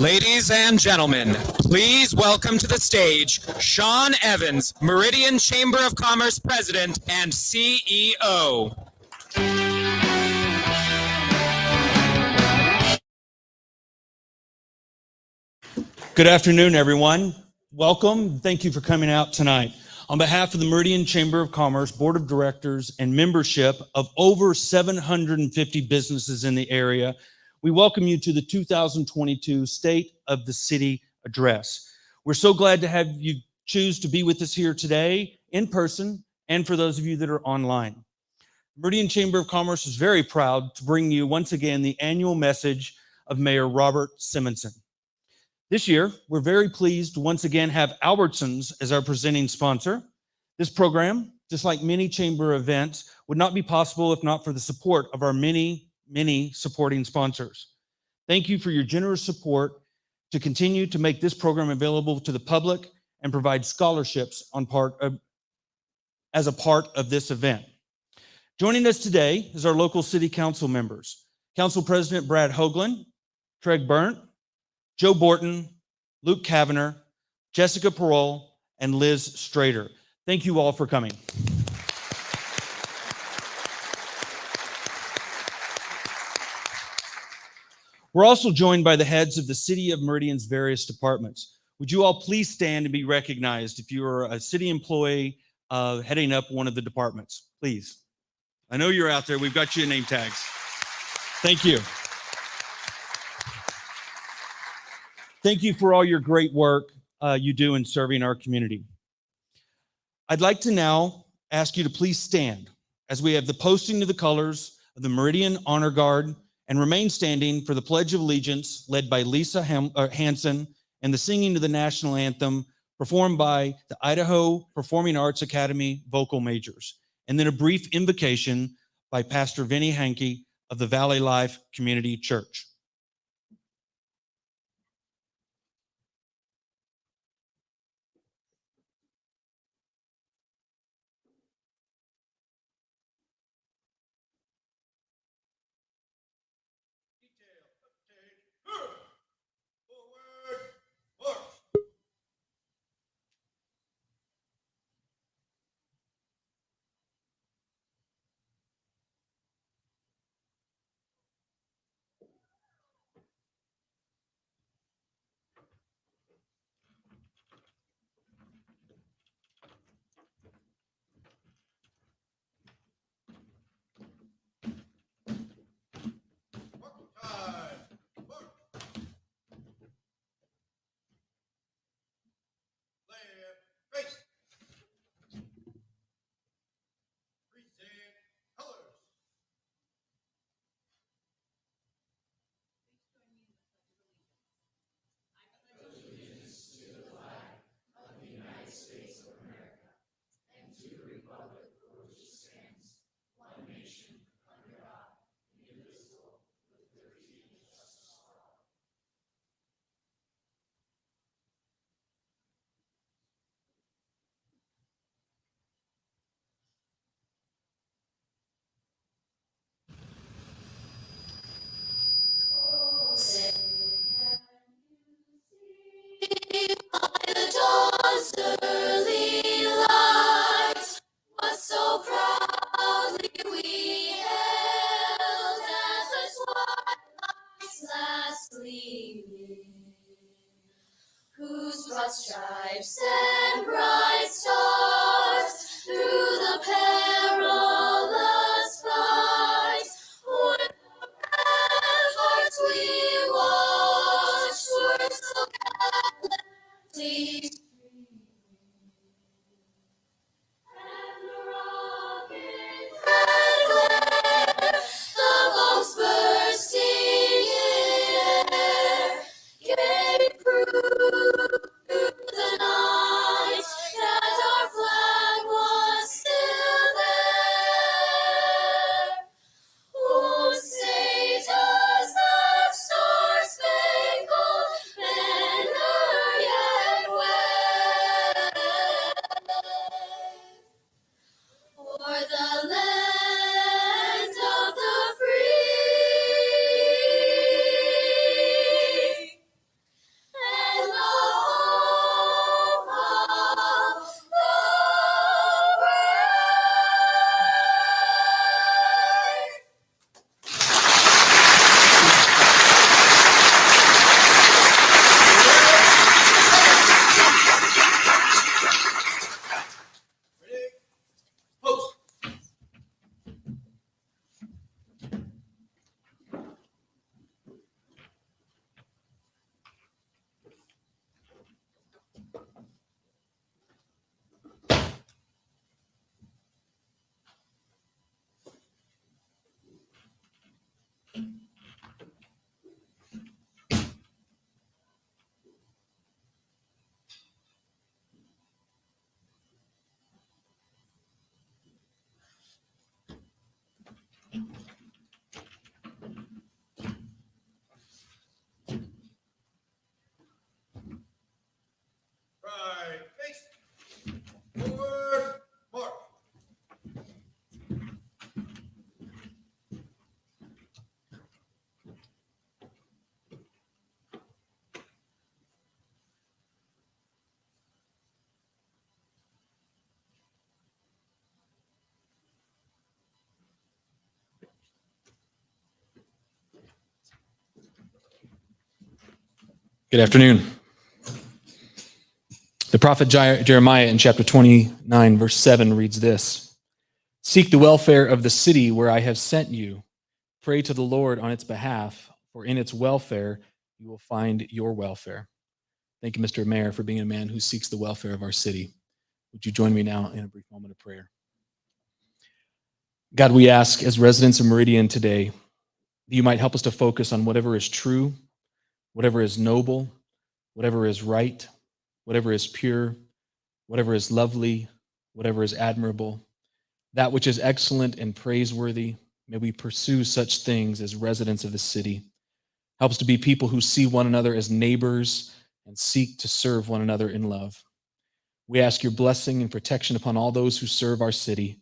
Ladies and gentlemen, please welcome to the stage Sean Evans, Meridian Chamber of Commerce President and CEO. Good afternoon, everyone. Welcome. Thank you for coming out tonight. On behalf of the Meridian Chamber of Commerce, Board of Directors, and membership of over 750 businesses in the area, we welcome you to the 2022 State of the City Address. We're so glad to have you choose to be with us here today in person and for those of you that are online. Meridian Chamber of Commerce is very proud to bring you once again the annual message of Mayor Robert Simonson. This year, we're very pleased to once again have Albertsons as our presenting sponsor. This program, just like many chamber events, would not be possible if not for the support of our many supporting sponsors. Thank you for your generous support to continue to make this program available to the public and provide scholarships as a part of this event. Joining us today is our local city council members, Council President Brad Hoagland, Treg Burnt, Joe Borton, Luke Kavanagh, Jessica Parole, and Liz Strader. Thank you all for coming. We're also joined by the heads of the City of Meridian's various departments. Would you all please stand and be recognized if you are a city employee heading up one of the departments, please. I know you're out there. We've got you in name tags. Thank you. Thank you for all your great work you do in serving our community. I'd like to now ask you to please stand as we have the posting of the colors of the Meridian Honor Guard and remain standing for the Pledge of Allegiance led by Lisa Hansen and the singing of the national anthem performed by the Idaho Performing Arts Academy vocal majors, and then a brief invocation by Pastor Vinny Hankey of the Valley Life Community Church. Whose broad stripes and bright stars through the perilous fight, with the ramparts we watched were so gallantly streaming, and the rockets had glared, the bombs bursting in air, gave proof the night Good afternoon. The prophet Jeremiah in chapter 29, verse 7 reads this: "Seek the welfare of the city where I have sent you. Pray to the Lord on its behalf, for in its welfare you will find your welfare." Thank you, Mr. Mayor, for being a man who seeks the welfare of our city. Would you join me now in a brief moment of prayer? God, we ask as residents of Meridian today that you might help us to focus on whatever is true, whatever is noble, whatever is right, whatever is pure, whatever is lovely, whatever is admirable, that which is excellent and praiseworthy. May we pursue such things as residents of the city. Help us to be people who see one another as neighbors and seek to serve one another in love. We ask your blessing and protection upon all those who serve our city,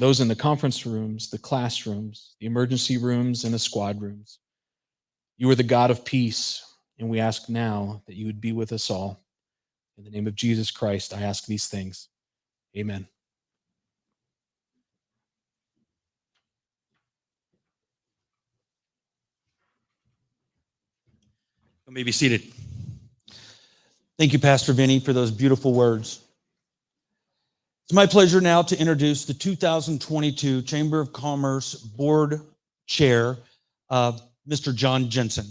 those in the conference rooms, the classrooms, the emergency rooms, and the squad rooms. You are the God of peace, and we ask now that you would be with us all. In the name of Jesus Christ, I ask these things. Amen. You may be seated. Thank you, Pastor Vinny, for those beautiful words. It's my pleasure now to introduce the 2022 Chamber of Commerce Board Chair, Mr. John Jensen.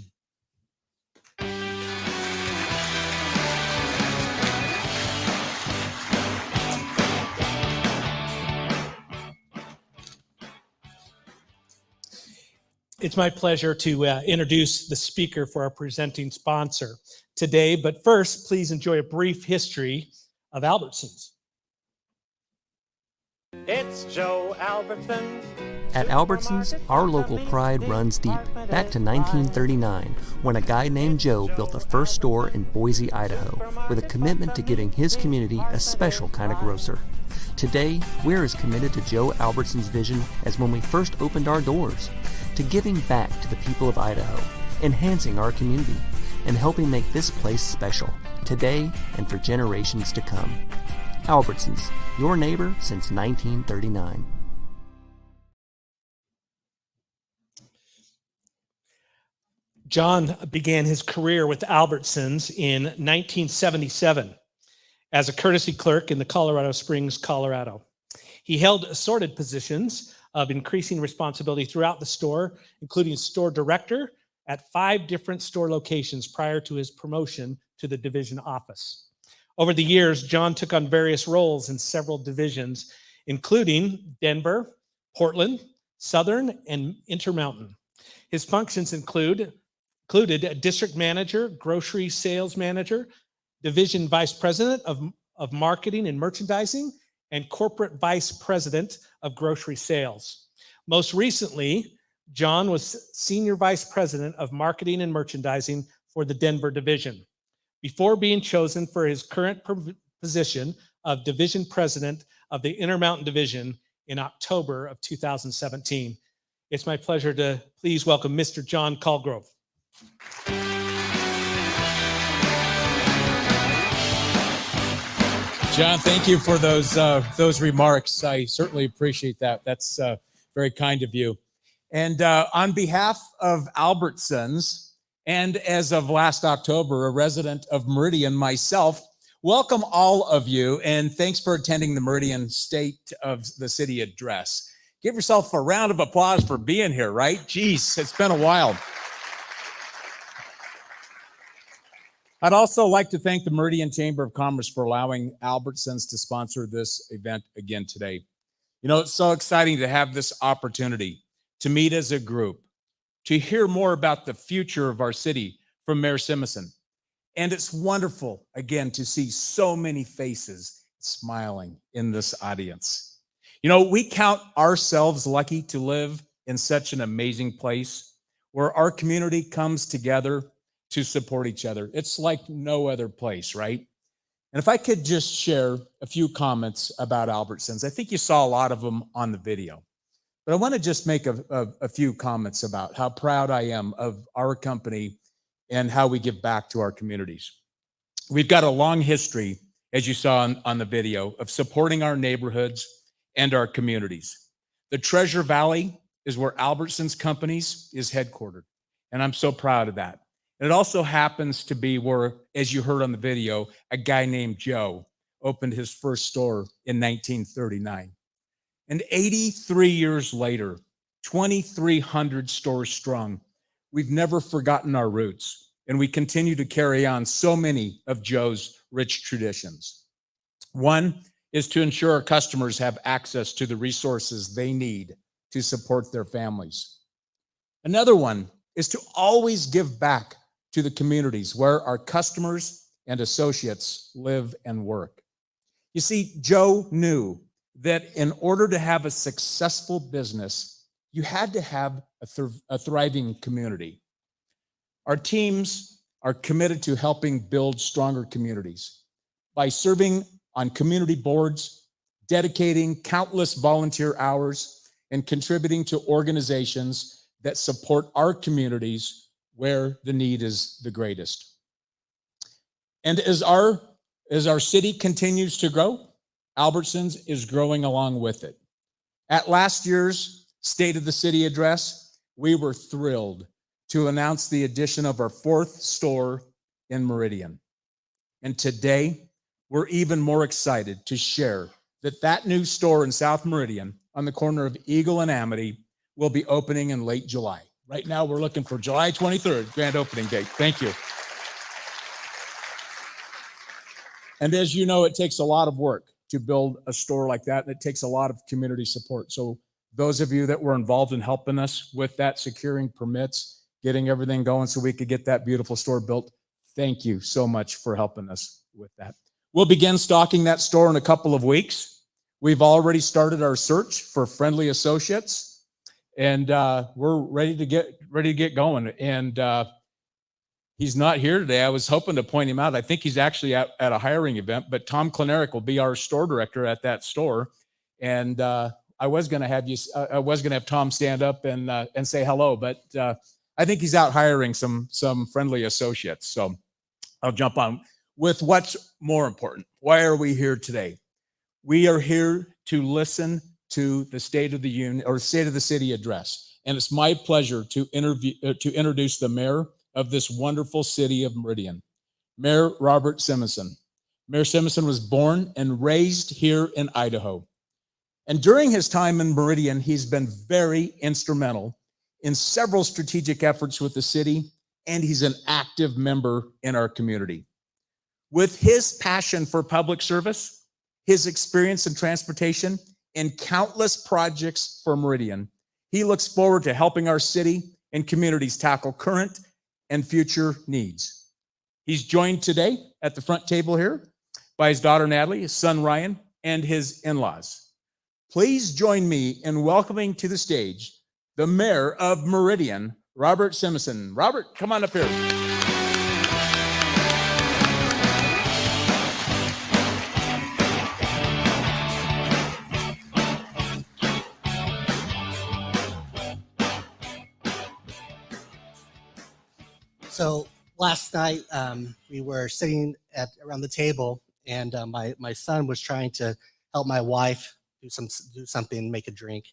It's my pleasure to introduce the speaker for our presenting sponsor today. But first, please enjoy a brief history of Albertsons. It's Joe Albertson. At Albertsons, our local pride runs deep, back to 1939, when a guy named Joe built the first store in Boise, Idaho, with a commitment to giving his community a special kind of grocer. Today, we're as committed to Joe Albertson's vision as when we first opened our doors, to giving back to the people of Idaho, enhancing our community, and helping make this place special, today and for generations to come. Albertsons, your neighbor since 1939. John began his career with Albertsons in 1977 as a courtesy clerk in the Colorado Springs, Colorado. He held assorted positions of increasing responsibility throughout the store, including store director at 5 different store locations prior to his promotion to the division office. Over the years, John took on various roles in several divisions, including Denver, Portland, Southern, and Intermountain. His functions included district manager, grocery sales manager, division vice president of marketing and merchandising, and corporate vice president of grocery sales. Most recently, John was senior vice president of marketing and merchandising for the Denver division, before being chosen for his current position of division president of the Intermountain division in October of 2017. It's my pleasure to please welcome Mr. John Colgrove. John, thank you for those remarks. I certainly appreciate that. That's very kind of you. And on behalf of Albertsons, and as of last October, a resident of Meridian myself, welcome all of you, and thanks for attending the Meridian State of the City address. Give yourself a round of applause for being here, right? Jeez, it's been a while. I'd also like to thank the Meridian Chamber of Commerce for allowing Albertsons to sponsor this event again today. You know, it's so exciting to have this opportunity to meet as a group, to hear more about the future of our city from Mayor Simison. And it's wonderful, again, to see so many faces smiling in this audience. You know, we count ourselves lucky to live in such an amazing place where our community comes together to support each other. It's like no other place, right? And if I could just share a few comments about Albertsons. I think you saw a lot of them on the video, but I want to just make a few comments about how proud I am of our company and how we give back to our communities. We've got a long history, as you saw on the video, of supporting our neighborhoods and our communities. The Treasure Valley is where Albertsons Companies is headquartered, and I'm so proud of that. And it also happens to be where, as you heard on the video, a guy named Joe opened his first store in 1939. And 83 years later, 2,300 stores strong, we've never forgotten our roots, and we continue to carry on so many of Joe's rich traditions. One is to ensure our customers have access to the resources they need to support their families. Another one is to always give back to the communities where our customers and associates live and work. You see, Joe knew that in order to have a successful business, you had to have a thriving community. Our teams are committed to helping build stronger communities by serving on community boards, dedicating countless volunteer hours, and contributing to organizations that support our communities where the need is the greatest. And as our city continues to grow, Albertsons is growing along with it. At last year's State of the City address, we were thrilled to announce the addition of our 4th store in Meridian. And today, we're even more excited to share that new store in South Meridian on the corner of Eagle and Amity will be opening in late July. Right now, we're looking for July 23rd, grand opening date. Thank you. And as you know, it takes a lot of work to build a store like that, and it takes a lot of community support. So those of you that were involved in helping us with that, securing permits, getting everything going so we could get that beautiful store built, thank you so much for helping us with that. We'll begin stocking that store in a couple of weeks. We've already started our search for friendly associates, and we're ready to get going. And he's not here today. I was hoping to point him out. I think he's actually at a hiring event, but Tom Klenerick will be our store director at that store. And I was going to have Tom stand up and say hello, but I think he's out hiring some friendly associates. So I'll jump on with what's more important. Why are we here today? We are here to listen to the State of the Union or State of the City address. And it's my pleasure to introduce the mayor of this wonderful city of Meridian, Mayor Robert Simonson. Mayor Simonson was born and raised here in Idaho. And during his time in Meridian, he's been very instrumental in several strategic efforts with the city, and he's an active member in our community. With his passion for public service, his experience in transportation, and countless projects for Meridian, he looks forward to helping our city and communities tackle current and future needs. He's joined today at the front table here by his daughter Natalie, his son Ryan, and his in-laws. Please join me in welcoming to the stage the mayor of Meridian, Robert Simonson. Robert, come on up here. So last night we were sitting around the table, and my son was trying to help my wife do something, make a drink,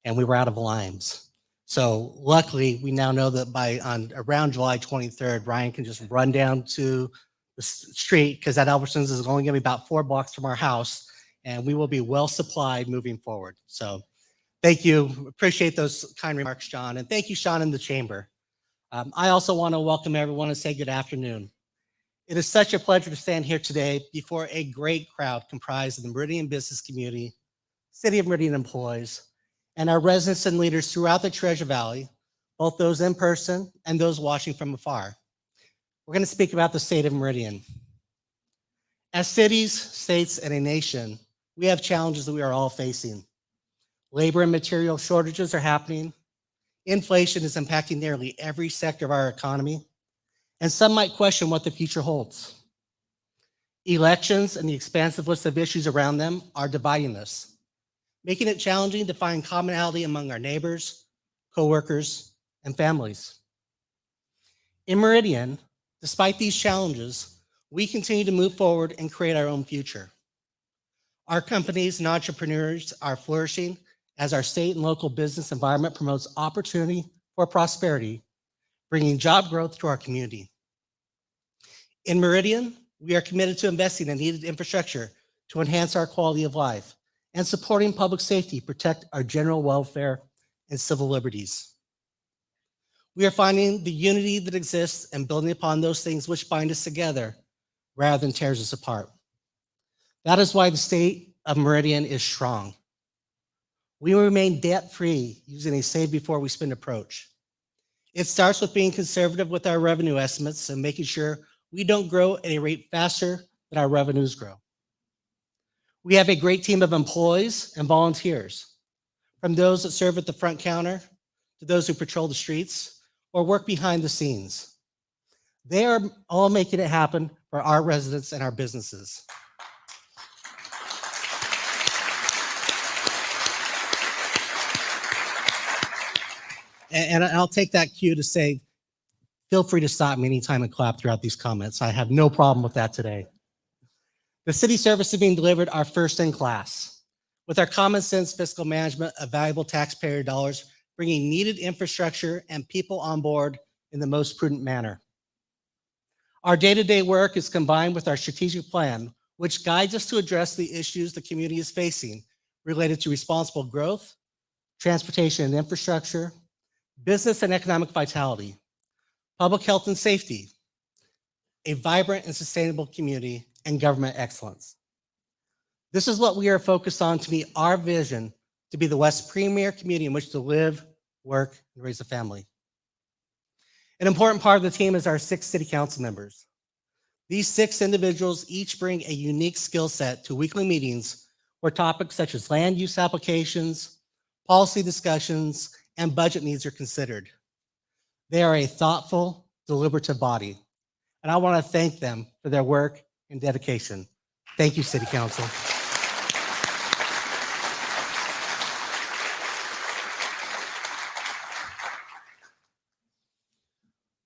and we were out of limes. So luckily, we now know that around July 23rd, Ryan can just run down to the street, because that Albertsons is only going to be about 4 blocks from our house, and we will be well supplied moving forward. So thank you. Appreciate those kind remarks, John, and thank you, Sean, in the chamber. I also want to welcome everyone and say good afternoon. It is such a pleasure to stand here today before a great crowd comprised of the Meridian business community, City of Meridian employees, and our residents and leaders throughout the Treasure Valley, both those in person and those watching from afar. We're going to speak about the state of Meridian. As cities, states, and a nation, we have challenges that we are all facing. Labor and material shortages are happening. Inflation is impacting nearly every sector of our economy, and some might question what the future holds. Elections and the expansive list of issues around them are dividing us, making it challenging to find commonality among our neighbors, coworkers, and families. In Meridian, despite these challenges, we continue to move forward and create our own future. Our companies and entrepreneurs are flourishing as our state and local business environment promotes opportunity for prosperity, bringing job growth to our community. In Meridian, we are committed to investing in needed infrastructure to enhance our quality of life and supporting public safety, protect our general welfare and civil liberties. We are finding the unity that exists and building upon those things which bind us together rather than tears us apart. That is why the state of Meridian is strong. We remain debt-free using a save before we spend approach. It starts with being conservative with our revenue estimates and making sure we don't grow at a rate faster than our revenues grow. We have a great team of employees and volunteers, from those that serve at the front counter to those who patrol the streets or work behind the scenes. They are all making it happen for our residents and our businesses. And I'll take that cue to say, feel free to stop me anytime and clap throughout these comments. I have no problem with that today. The city services being delivered are first in class. With our common sense fiscal management of valuable taxpayer dollars, bringing needed infrastructure and people on board in the most prudent manner. Our day-to-day work is combined with our strategic plan, which guides us to address the issues the community is facing related to responsible growth, transportation and infrastructure, business and economic vitality, public health and safety, a vibrant and sustainable community, and government excellence. This is what we are focused on to meet our vision to be the West's premier community in which to live, work, and raise a family. An important part of the team is our 6 city council members. These 6 individuals each bring a unique skill set to weekly meetings where topics such as land use applications, policy discussions, and budget needs are considered. They are a thoughtful, deliberative body, and I want to thank them for their work and dedication. Thank you, City Council.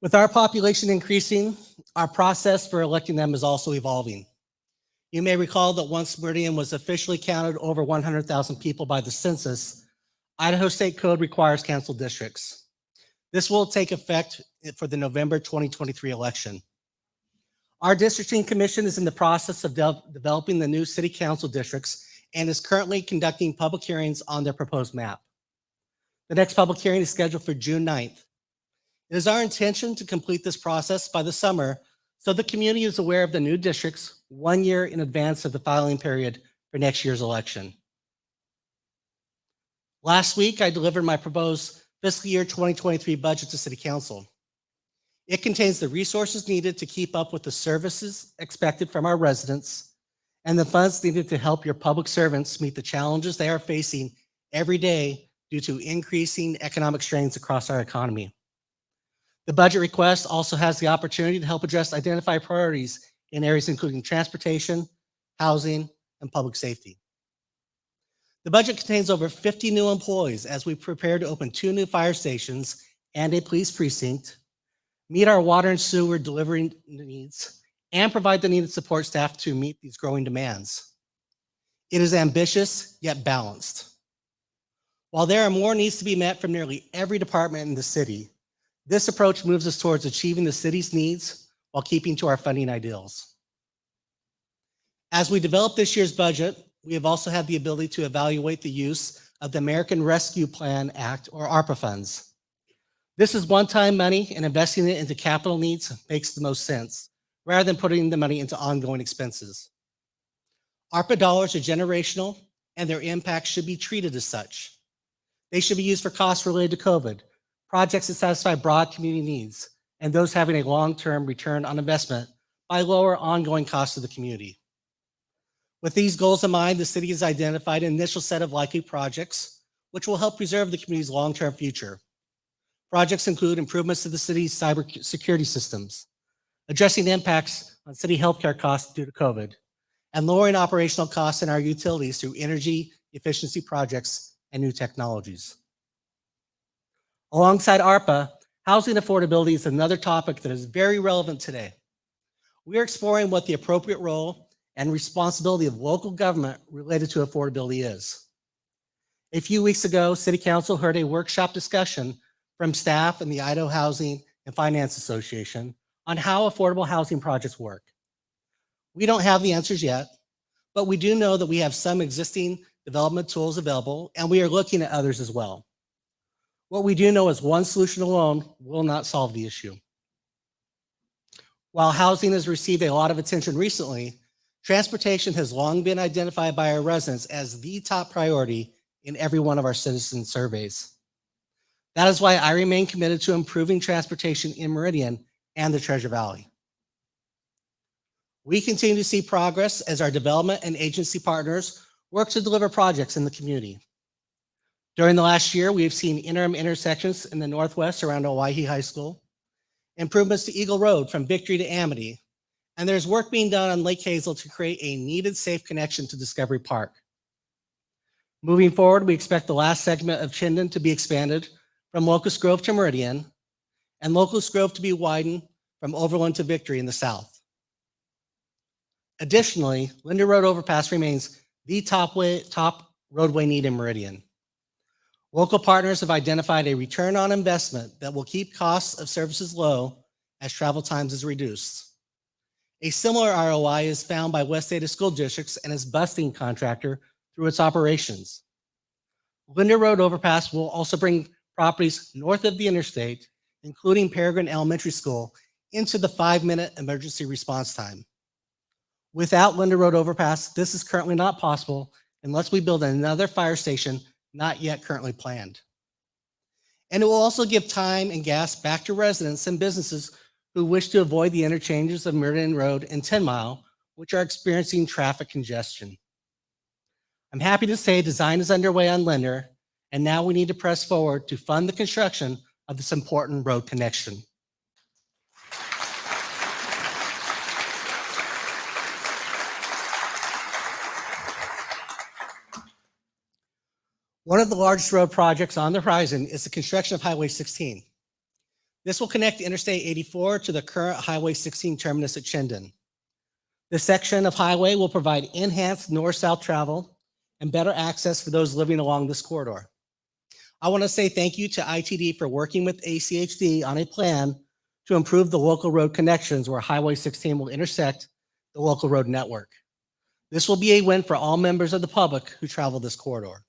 With our population increasing, our process for electing them is also evolving. You may recall that once Meridian was officially counted over 100,000 people by the census, Idaho State Code requires council districts. This will take effect for the November 2023 election. Our districting commission is in the process of developing the new city council districts and is currently conducting public hearings on their proposed map. The next public hearing is scheduled for June 9th. It is our intention to complete this process by the summer so the community is aware of the new districts 1 year in advance of the filing period for next year's election. Last week, I delivered my proposed fiscal year 2023 budget to City Council. It contains the resources needed to keep up with the services expected from our residents and the funds needed to help your public servants meet the challenges they are facing every day due to increasing economic strains across our economy. The budget request also has the opportunity to help address identified priorities in areas including transportation, housing, and public safety. The budget contains over 50 new employees as we prepare to open 2 new fire stations and a police precinct, meet our water and sewer delivery needs, and provide the needed support staff to meet these growing demands. It is ambitious, yet balanced. While there are more needs to be met from nearly every department in the city, this approach moves us towards achieving the city's needs while keeping to our funding ideals. As we develop this year's budget, we have also had the ability to evaluate the use of the American Rescue Plan Act, or ARPA funds. This is one-time money, and investing it into capital needs makes the most sense, rather than putting the money into ongoing expenses. ARPA dollars are generational, and their impact should be treated as such. They should be used for costs related to COVID, projects that satisfy broad community needs, and those having a long-term return on investment by lower ongoing costs to the community. With these goals in mind, the city has identified an initial set of likely projects which will help preserve the community's long-term future. Projects include improvements to the city's cybersecurity systems, addressing impacts on city healthcare costs due to COVID, and lowering operational costs in our utilities through energy efficiency projects and new technologies. Alongside ARPA, housing affordability is another topic that is very relevant today. We are exploring what the appropriate role and responsibility of local government related to affordability is. A few weeks ago, City Council heard a workshop discussion from staff in the Idaho Housing and Finance Association on how affordable housing projects work. We don't have the answers yet, but we do know that we have some existing development tools available, and we are looking at others as well. What we do know is one solution alone will not solve the issue. While housing has received a lot of attention recently, transportation has long been identified by our residents as the top priority in every one of our citizen surveys. That is why I remain committed to improving transportation in Meridian and the Treasure Valley. We continue to see progress as our development and agency partners work to deliver projects in the community. During the last year, we have seen interim intersections in the Northwest around Owyhee High School, improvements to Eagle Road from Victory to Amity, and there's work being done on Lake Hazel to create a needed safe connection to Discovery Park. Moving forward, we expect the last segment of Chinden to be expanded from Locust Grove to Meridian, and Locust Grove to be widened from Overland to Victory in the south. Additionally, Linder Road Overpass remains the top roadway need in Meridian. Local partners have identified a return on investment that will keep costs of services low as travel times is reduced. A similar ROI is found by West Ada School Districts and its busing contractor through its operations. Linder Road Overpass will also bring properties north of the interstate, including Peregrine Elementary School, into the 5-minute emergency response time. Without Linder Road Overpass, this is currently not possible unless we build another fire station not yet currently planned. And it will also give time and gas back to residents and businesses who wish to avoid the interchanges of Meridian Road and 10 Mile, which are experiencing traffic congestion. I'm happy to say design is underway on Linder, and now we need to press forward to fund the construction of this important road connection. One of the largest road projects on the horizon is the construction of Highway 16. This will connect Interstate 84 to the current Highway 16 terminus at Chinden. This section of highway will provide enhanced north-south travel and better access for those living along this corridor. I want to say thank you to ITD for working with ACHD on a plan to improve the local road connections where Highway 16 will intersect the local road network. This will be a win for all members of the public who travel this corridor.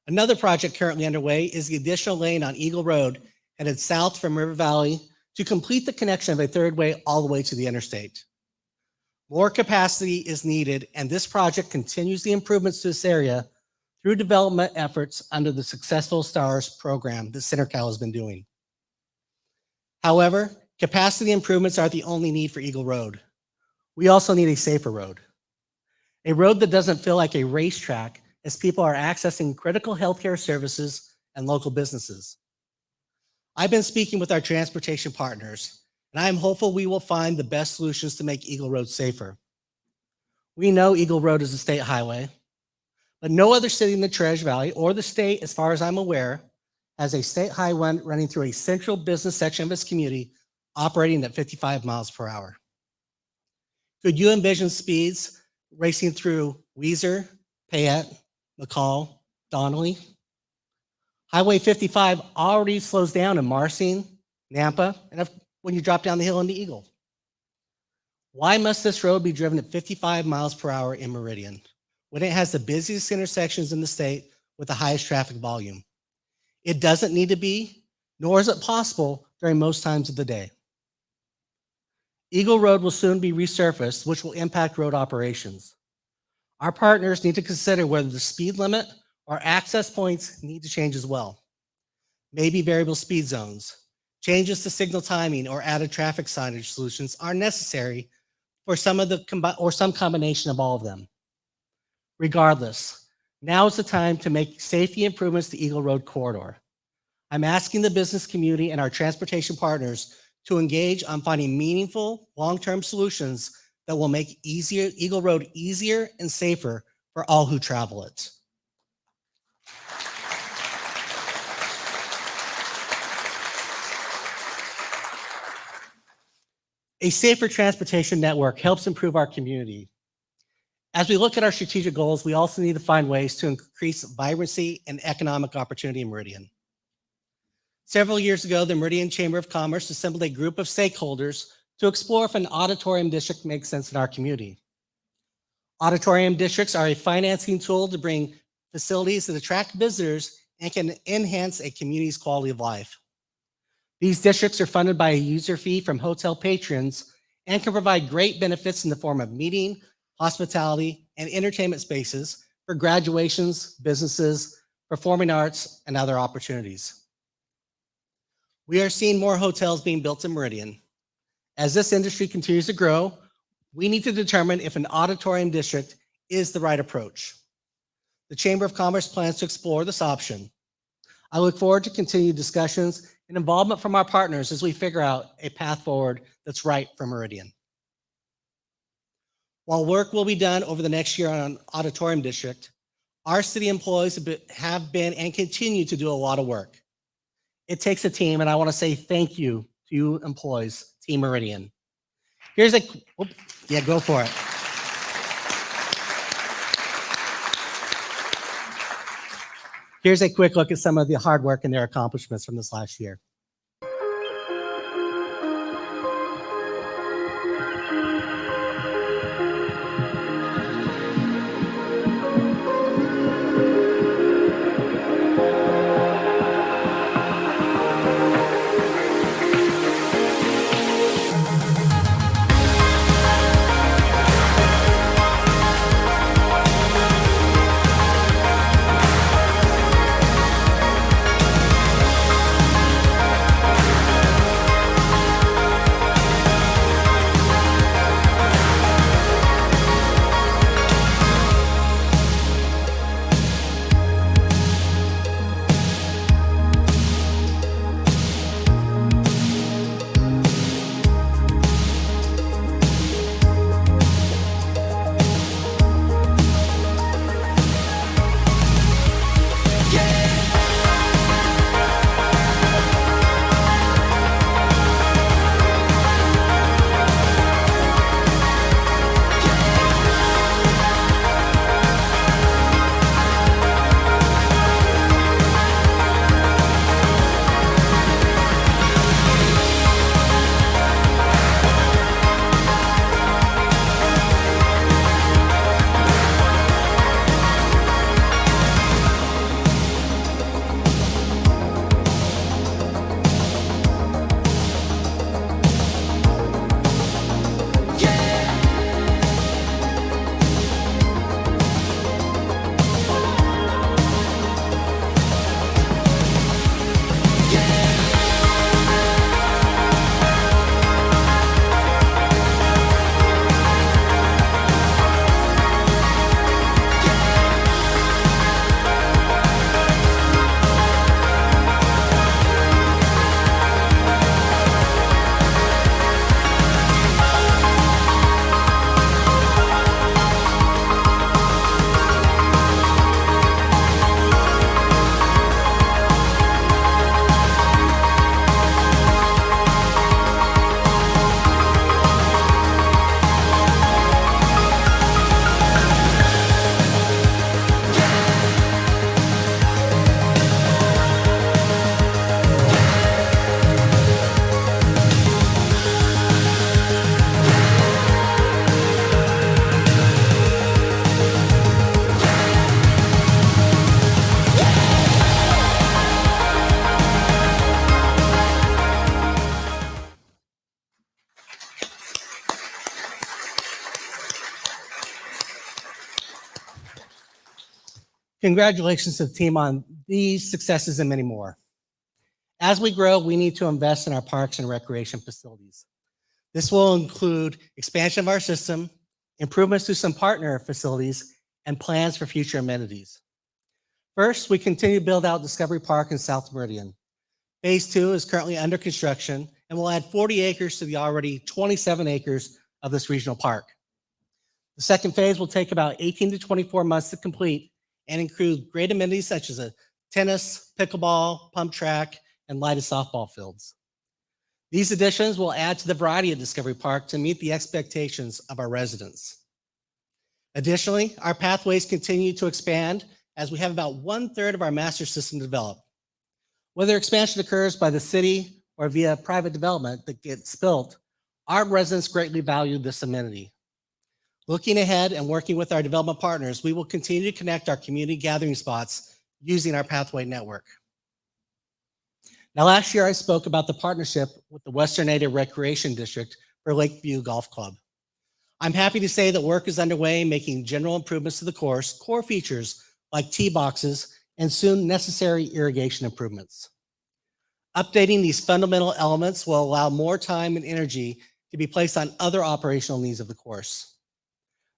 Another project currently underway is the additional lane on Eagle Road headed south from River Valley to complete the connection of a third way all the way to the interstate. More capacity is needed, and this project continues the improvements to this area through development efforts under the successful STARS program that CenterCal has been doing. However, capacity improvements aren't the only need for Eagle Road. We also need a safer road. A road that doesn't feel like a racetrack as people are accessing critical healthcare services and local businesses. I've been speaking with our transportation partners, and I am hopeful we will find the best solutions to make Eagle Road safer. We know Eagle Road is a state highway, but no other city in the Treasure Valley or the state, as far as I'm aware, has a state highway running through a central business section of its community operating at 55 miles per hour. Could you envision speeds racing through Weiser, Payette, McCall, Donnelly? Highway 55 already slows down in Marsing, Nampa, and when you drop down the hill into Eagle. Why must this road be driven at 55 miles per hour in Meridian when it has the busiest intersections in the state with the highest traffic volume? It doesn't need to be, nor is it possible during most times of the day. Eagle Road will soon be resurfaced, which will impact road operations. Our partners need to consider whether the speed limit or access points need to change as well. Maybe variable speed zones, changes to signal timing, or added traffic signage solutions are necessary for some combination of all of them. Regardless, now is the time to make safety improvements to Eagle Road corridor. I'm asking the business community and our transportation partners to engage on finding meaningful, long-term solutions that will make Eagle Road easier and safer for all who travel it. A safer transportation network helps improve our community. As we look at our strategic goals, we also need to find ways to increase vibrancy and economic opportunity in Meridian. Several years ago, the Meridian Chamber of Commerce assembled a group of stakeholders to explore if an auditorium district makes sense in our community. Auditorium districts are a financing tool to bring facilities that attract visitors and can enhance a community's quality of life. These districts are funded by a user fee from hotel patrons and can provide great benefits in the form of meeting, hospitality, and entertainment spaces for graduations, businesses, performing arts, and other opportunities. We are seeing more hotels being built in Meridian. As this industry continues to grow, we need to determine if an auditorium district is the right approach. The Chamber of Commerce plans to explore this option. I look forward to continued discussions and involvement from our partners as we figure out a path forward that's right for Meridian. While work will be done over the next year on an auditorium district, our city employees have been and continue to do a lot of work. It takes a team, and I want to say thank you to you employees, Team Meridian. Here's go for it. Here's a quick look at some of the hard work and their accomplishments from this last year. Congratulations to the team on these successes and many more. As we grow, we need to invest in our parks and recreation facilities. This will include expansion of our system, improvements to some partner facilities, and plans for future amenities. First, we continue to build out Discovery Park in South Meridian. Phase 2 is currently under construction and will add 40 acres to the already 27 acres of this regional park. The second phase will take about 18 to 24 months to complete and include great amenities such as a tennis, pickleball, pump track, and lighted softball fields. These additions will add to the variety of Discovery Park to meet the expectations of our residents. Additionally, our pathways continue to expand as we have about 1/3 of our master system developed. Whether expansion occurs by the city or via private development that gets built, our residents greatly value this amenity. Looking ahead and working with our development partners, we will continue to connect our community gathering spots using our pathway network. Now, last year I spoke about the partnership with the Western Native Recreation District for Lakeview Golf Club. I'm happy to say that work is underway making general improvements to the course, core features like tee boxes, and soon necessary irrigation improvements. Updating these fundamental elements will allow more time and energy to be placed on other operational needs of the course.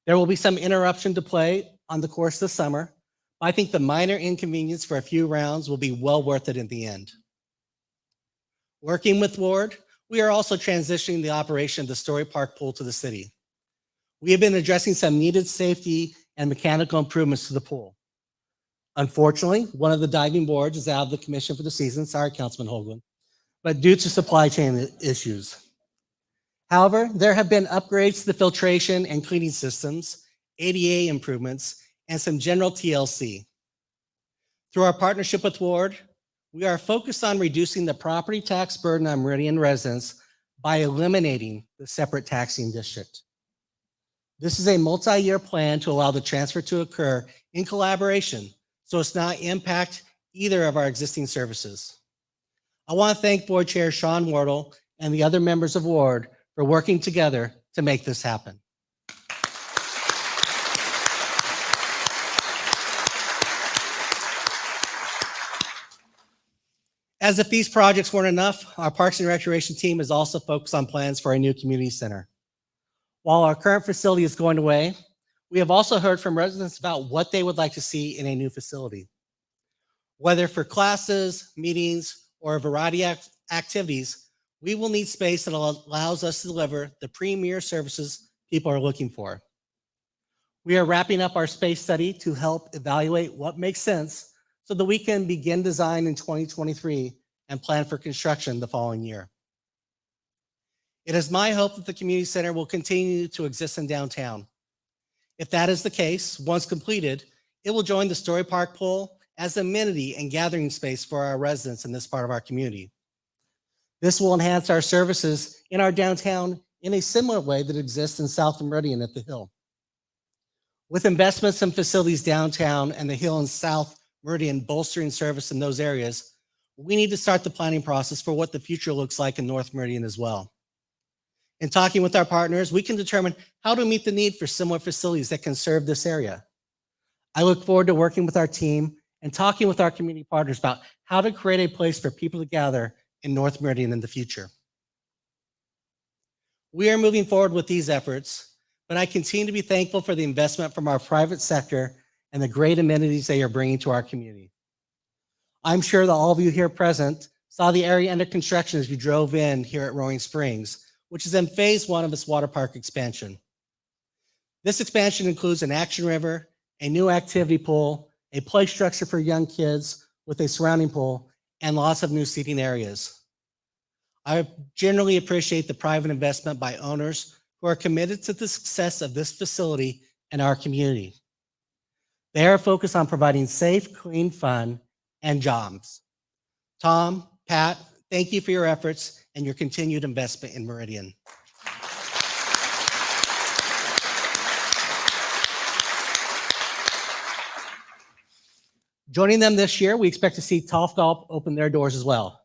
There will be some interruption to play on the course this summer, but I think the minor inconvenience for a few rounds will be well worth it in the end. Working with Ward, we are also transitioning the operation of the Story Park pool to the city. We have been addressing some needed safety and mechanical improvements to the pool. Unfortunately, one of the diving boards is out of the commission for the season. Sorry, Councilman Hoagland, but due to supply chain issues. However, there have been upgrades to the filtration and cleaning systems, ADA improvements, and some general TLC. Through our partnership with Ward, we are focused on reducing the property tax burden on Meridian residents by eliminating the separate taxing district. This is a multi-year plan to allow the transfer to occur in collaboration so it's not impact either of our existing services. I want to thank Board Chair Sean Wardle and the other members of Ward for working together to make this happen. As if these projects weren't enough, our Parks and Recreation team is also focused on plans for a new community center. While our current facility is going away, we have also heard from residents about what they would like to see in a new facility. Whether for classes, meetings, or a variety of activities, we will need space that allows us to deliver the premier services people are looking for. We are wrapping up our space study to help evaluate what makes sense so that we can begin design in 2023 and plan for construction the following year. It is my hope that the community center will continue to exist in downtown. If that is the case, once completed, it will join the Story Park pool as an amenity and gathering space for our residents in this part of our community. This will enhance our services in our downtown in a similar way that exists in South Meridian at the Hill. With investments in facilities downtown and the Hill and South Meridian bolstering service in those areas, we need to start the planning process for what the future looks like in North Meridian as well. In talking with our partners, we can determine how to meet the need for similar facilities that can serve this area. I look forward to working with our team and talking with our community partners about how to create a place for people to gather in North Meridian in the future. We are moving forward with these efforts, but I continue to be thankful for the investment from our private sector and the great amenities they are bringing to our community. I'm sure that all of you here present saw the area under construction as you drove in here at Roaring Springs, which is in phase 1 of this water park expansion. This expansion includes an action river, a new activity pool, a play structure for young kids with a surrounding pool, and lots of new seating areas. I generally appreciate the private investment by owners who are committed to the success of this facility and our community. They are focused on providing safe, clean fun, and jobs. Tom, Pat, thank you for your efforts and your continued investment in Meridian. Joining them this year, we expect to see Topgolf open their doors as well.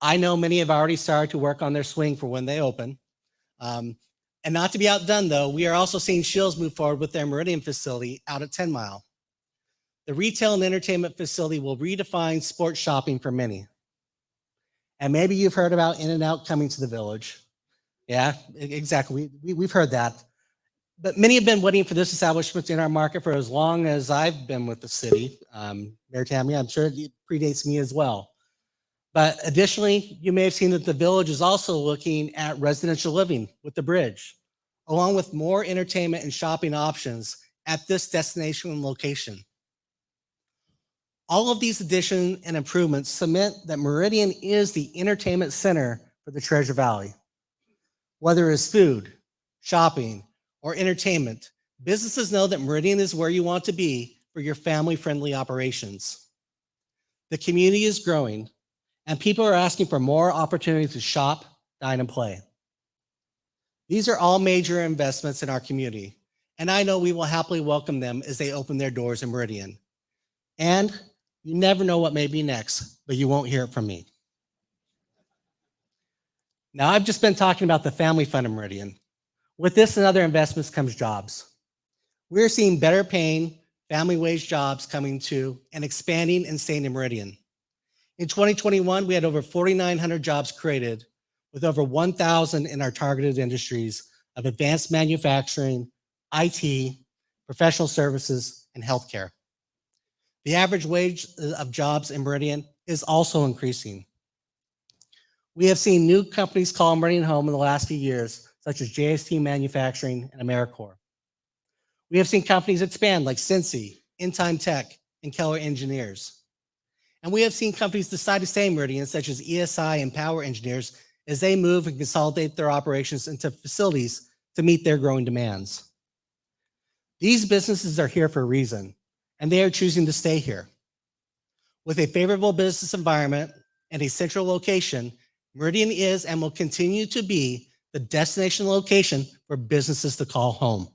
I know many have already started to work on their swing for when they open. And not to be outdone though, we are also seeing Shields move forward with their Meridian facility out at 10 Mile. The retail and entertainment facility will redefine sports shopping for many. And maybe you've heard about In-N-Out coming to the village. Yeah, exactly. We've heard that. But many have been waiting for this establishment in our market for as long as I've been with the city. Mayor Tammy, I'm sure it predates me as well. But additionally, you may have seen that the village is also looking at residential living with the bridge, along with more entertainment and shopping options at this destination location. All of these additions and improvements cement that Meridian is the entertainment center for the Treasure Valley. Whether it's food, shopping, or entertainment, businesses know that Meridian is where you want to be for your family-friendly operations. The community is growing, and people are asking for more opportunities to shop, dine, and play. These are all major investments in our community, and I know we will happily welcome them as they open their doors in Meridian. And you never know what may be next, but you won't hear it from me. Now, I've just been talking about the family fund in Meridian. With this and other investments comes jobs. We're seeing better paying family wage jobs coming to and expanding and staying in Meridian. In 2021, we had over 4,900 jobs created, with over 1,000 in our targeted industries of advanced manufacturing, IT, professional services, and healthcare. The average wage of jobs in Meridian is also increasing. We have seen new companies call Meridian home in the last few years, such as JST Manufacturing and AmeriCorps. We have seen companies expand like Cincy, In Time Tech, and Keller Engineers. And we have seen companies decide to stay in Meridian, such as ESI and Power Engineers, as they move and consolidate their operations into facilities to meet their growing demands. These businesses are here for a reason, and they are choosing to stay here. With a favorable business environment and a central location, Meridian is and will continue to be the destination location for businesses to call home.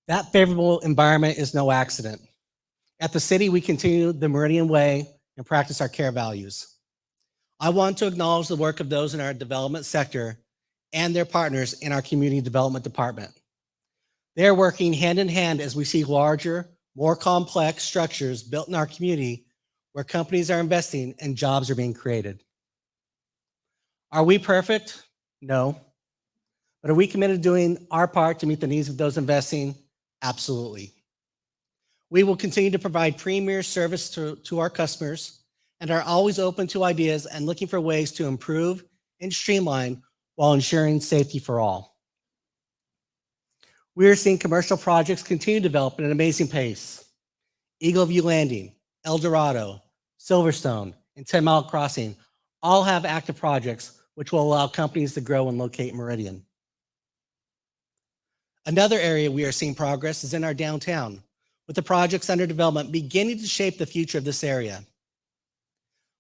That favorable environment is no accident. At the city, we continue the Meridian way and practice our care values. I want to acknowledge the work of those in our development sector and their partners in our community development department. They are working hand in hand as we see larger, more complex structures built in our community where companies are investing and jobs are being created. Are we perfect? No. But are we committed to doing our part to meet the needs of those investing? Absolutely. We will continue to provide premier service to our customers and are always open to ideas and looking for ways to improve and streamline while ensuring safety for all. We are seeing commercial projects continue to develop at an amazing pace. Eagle View Landing, El Dorado, Silverstone, and 10 Mile Crossing all have active projects which will allow companies to grow and locate in Meridian. Another area we are seeing progress is in our downtown, with the projects under development beginning to shape the future of this area.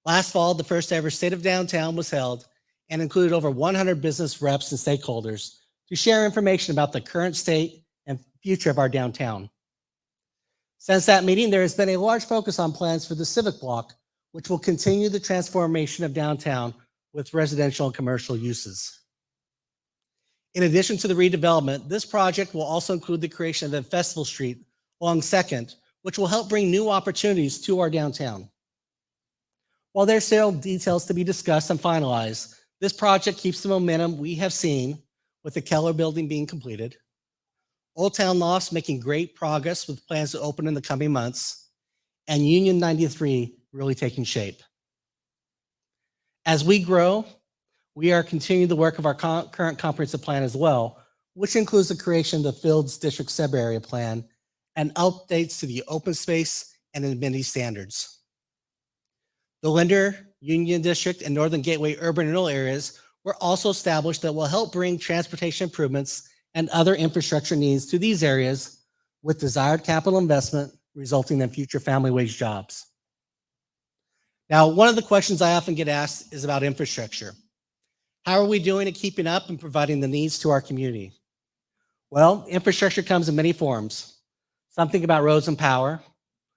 Last fall, the first ever State of Downtown was held and included over 100 business reps and stakeholders to share information about the current state and future of our downtown. Since that meeting, there has been a large focus on plans for the Civic Block, which will continue the transformation of downtown with residential and commercial uses. In addition to the redevelopment, this project will also include the creation of a Festival Street along 2nd, which will help bring new opportunities to our downtown. While there's still details to be discussed and finalized, this project keeps the momentum we have seen with the Keller building being completed, Old Town Lofts making great progress with plans to open in the coming months, and Union 93 really taking shape. As we grow, we are continuing the work of our current comprehensive plan as well, which includes the creation of the Fields District Sub-Area Plan and updates to the open space and amenity standards. The Linder, Union District, and Northern Gateway urban renewal areas were also established that will help bring transportation improvements and other infrastructure needs to these areas with desired capital investment resulting in future family wage jobs. Now, one of the questions I often get asked is about infrastructure. How are we doing at keeping up and providing the needs to our community? Well, infrastructure comes in many forms. Something about roads and power,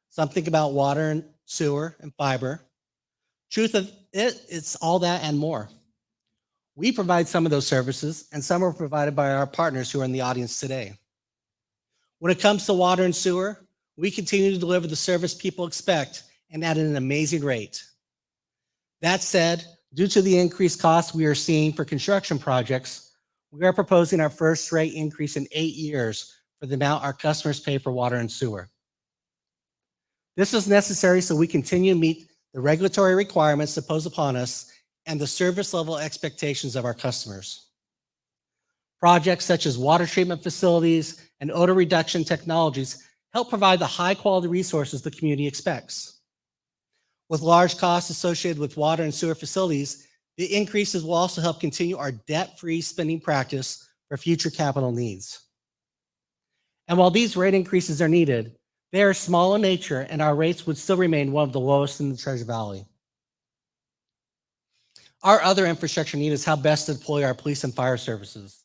something about water and sewer and fiber. Truth of it, it's all that and more. We provide some of those services, and some are provided by our partners who are in the audience today. When it comes to water and sewer, we continue to deliver the service people expect and at an amazing rate. That said, due to the increased costs we are seeing for construction projects, we are proposing our first rate increase in 8 years for the amount our customers pay for water and sewer. This is necessary so we continue to meet the regulatory requirements imposed upon us and the service level expectations of our customers. Projects such as water treatment facilities and odor reduction technologies help provide the high quality resources the community expects. With large costs associated with water and sewer facilities, the increases will also help continue our debt-free spending practice for future capital needs. And while these rate increases are needed, they are small in nature, and our rates would still remain one of the lowest in the Treasure Valley. Our other infrastructure need is how best to deploy our police and fire services.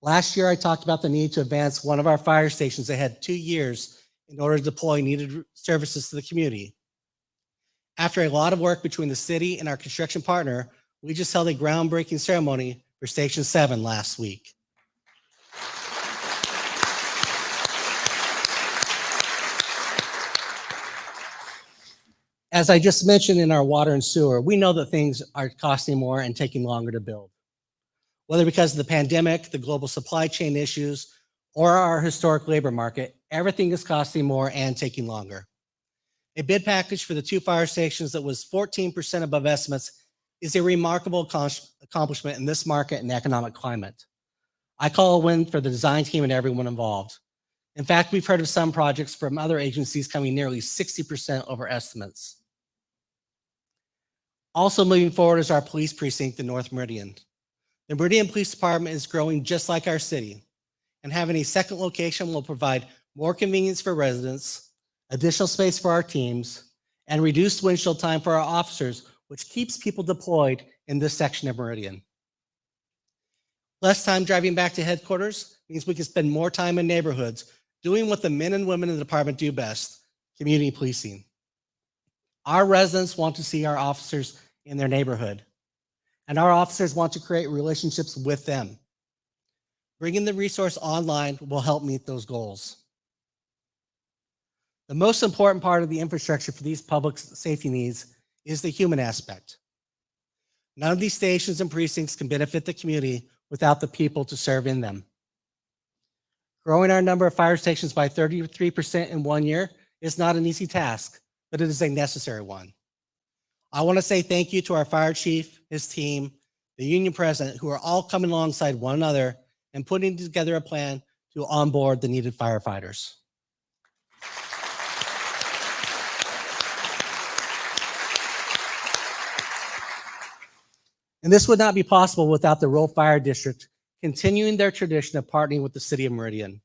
Last year, I talked about the need to advance one of our fire stations ahead 2 years in order to deploy needed services to the community. After a lot of work between the city and our construction partner, we just held a groundbreaking ceremony for Station 7 last week. As I just mentioned in our water and sewer, we know that things are costing more and taking longer to build. Whether because of the pandemic, the global supply chain issues, or our historic labor market, everything is costing more and taking longer. A bid package for the 2 fire stations that was 14% above estimates is a remarkable accomplishment in this market and economic climate. I call a win for the design team and everyone involved. In fact, we've heard of some projects from other agencies coming nearly 60% over estimates. Also moving forward is our police precinct in North Meridian. The Meridian Police Department is growing just like our city, and having a second location will provide more convenience for residents, additional space for our teams, and reduced windshield time for our officers, which keeps people deployed in this section of Meridian. Less time driving back to headquarters means we can spend more time in neighborhoods doing what the men and women in the department do best, community policing. Our residents want to see our officers in their neighborhood, and our officers want to create relationships with them. Bringing the resource online will help meet those goals. The most important part of the infrastructure for these public safety needs is the human aspect. None of these stations and precincts can benefit the community without the people to serve in them. Growing our number of fire stations by 33% in 1 year is not an easy task, but it is a necessary one. I want to say thank you to our fire chief, his team, the union president, who are all coming alongside one another and putting together a plan to onboard the needed firefighters. And this would not be possible without the Rural Fire District continuing their tradition of partnering with the City of Meridian.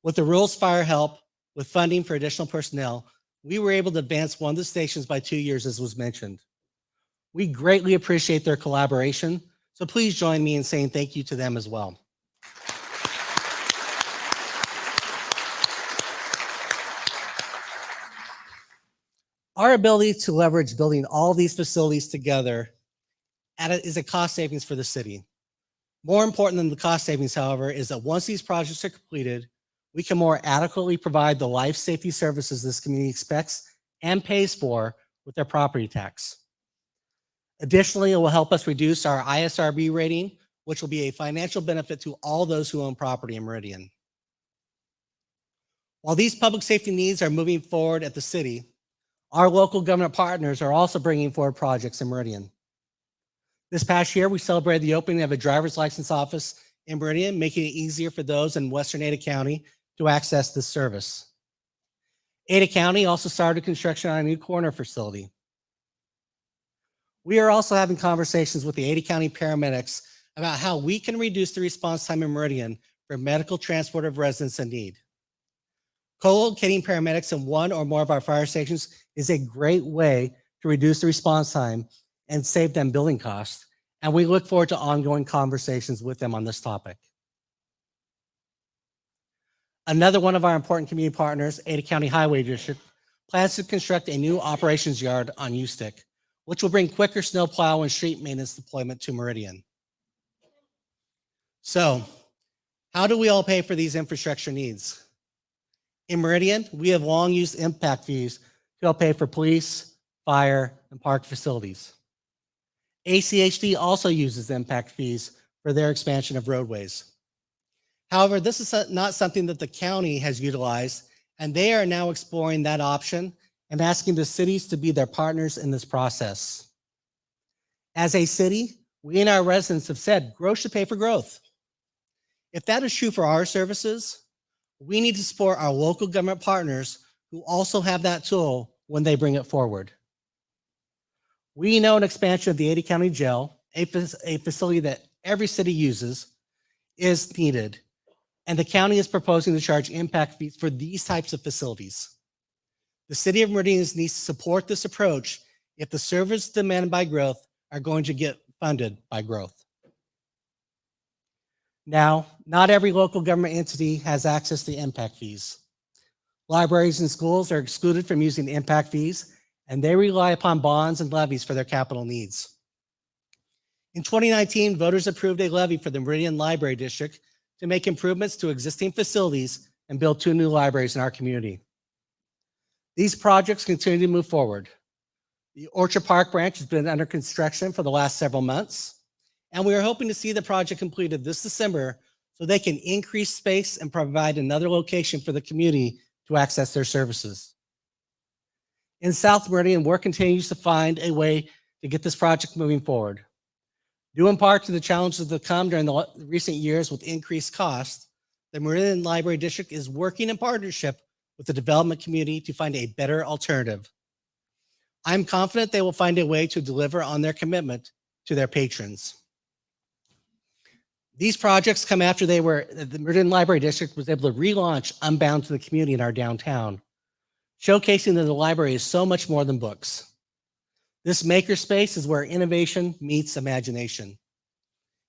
With the Rural's fire help, with funding for additional personnel, we were able to advance one of the stations by 2 years, as was mentioned. We greatly appreciate their collaboration, so please join me in saying thank you to them as well. Our ability to leverage building all these facilities together is a cost savings for the city. More important than the cost savings, however, is that once these projects are completed, we can more adequately provide the life safety services this community expects and pays for with their property tax. Additionally, it will help us reduce our ISRB rating, which will be a financial benefit to all those who own property in Meridian. While these public safety needs are moving forward at the city, our local government partners are also bringing forward projects in Meridian. This past year, we celebrated the opening of a driver's license office in Meridian, making it easier for those in Western Ada County to access this service. Ada County also started construction on a new coroner facility. We are also having conversations with the Ada County paramedics about how we can reduce the response time in Meridian for medical transport of residents in need. Co-locating paramedics in one or more of our fire stations is a great way to reduce the response time and save them building costs, and we look forward to ongoing conversations with them on this topic. Another one of our important community partners, Ada County Highway District, plans to construct a new operations yard on Ustick, which will bring quicker snow plow and street maintenance deployment to Meridian. So, how do we all pay for these infrastructure needs? In Meridian, we have long used impact fees to help pay for police, fire, and park facilities. ACHD also uses impact fees for their expansion of roadways. However, this is not something that the county has utilized, and they are now exploring that option and asking the cities to be their partners in this process. As a city, we and our residents have said growth should pay for growth. If that is true for our services, we need to support our local government partners who also have that tool when they bring it forward. We know an expansion of the Ada County Jail, a facility that every city uses, is needed. and the county is proposing to charge impact fees for these types of facilities. The city of Meridian needs to support this approach if the services demanded by growth are going to get funded by growth. Now, not every local government entity has access to impact fees. Libraries and schools are excluded from using impact fees, and they rely upon bonds and levies for their capital needs. In 2019, voters approved a levy for the Meridian Library District to make improvements to existing facilities and build 2 new libraries in our community. These projects continue to move forward. The Orchard Park branch has been under construction for the last several months, and we are hoping to see the project completed this December so they can increase space and provide another location for the community to access their services. In South Meridian, work continues to find a way to get this project moving forward. Due in part to the challenges that come during the recent years with increased costs, the Meridian Library District is working in partnership with the development community to find a better alternative. I'm confident they will find a way to deliver on their commitment to their patrons. These projects come after the Meridian Library District was able to relaunch Unbound to the community in our downtown, showcasing that the library is so much more than books. This makerspace is where innovation meets imagination.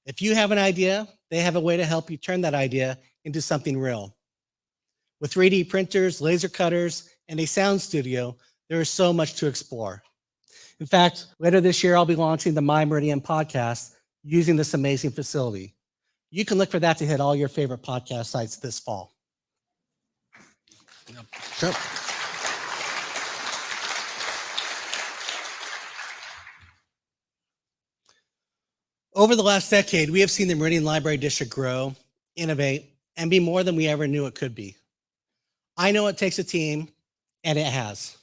If you have an idea, they have a way to help you turn that idea into something real. With 3D printers, laser cutters, and a sound studio, there is so much to explore. In fact, later this year, I'll be launching the My Meridian podcast using this amazing facility. You can look for that to hit all your favorite podcast sites this fall. Sure. Over the last decade, we have seen the Meridian Library District grow, innovate, and be more than we ever knew it could be. I know it takes a team, and it has.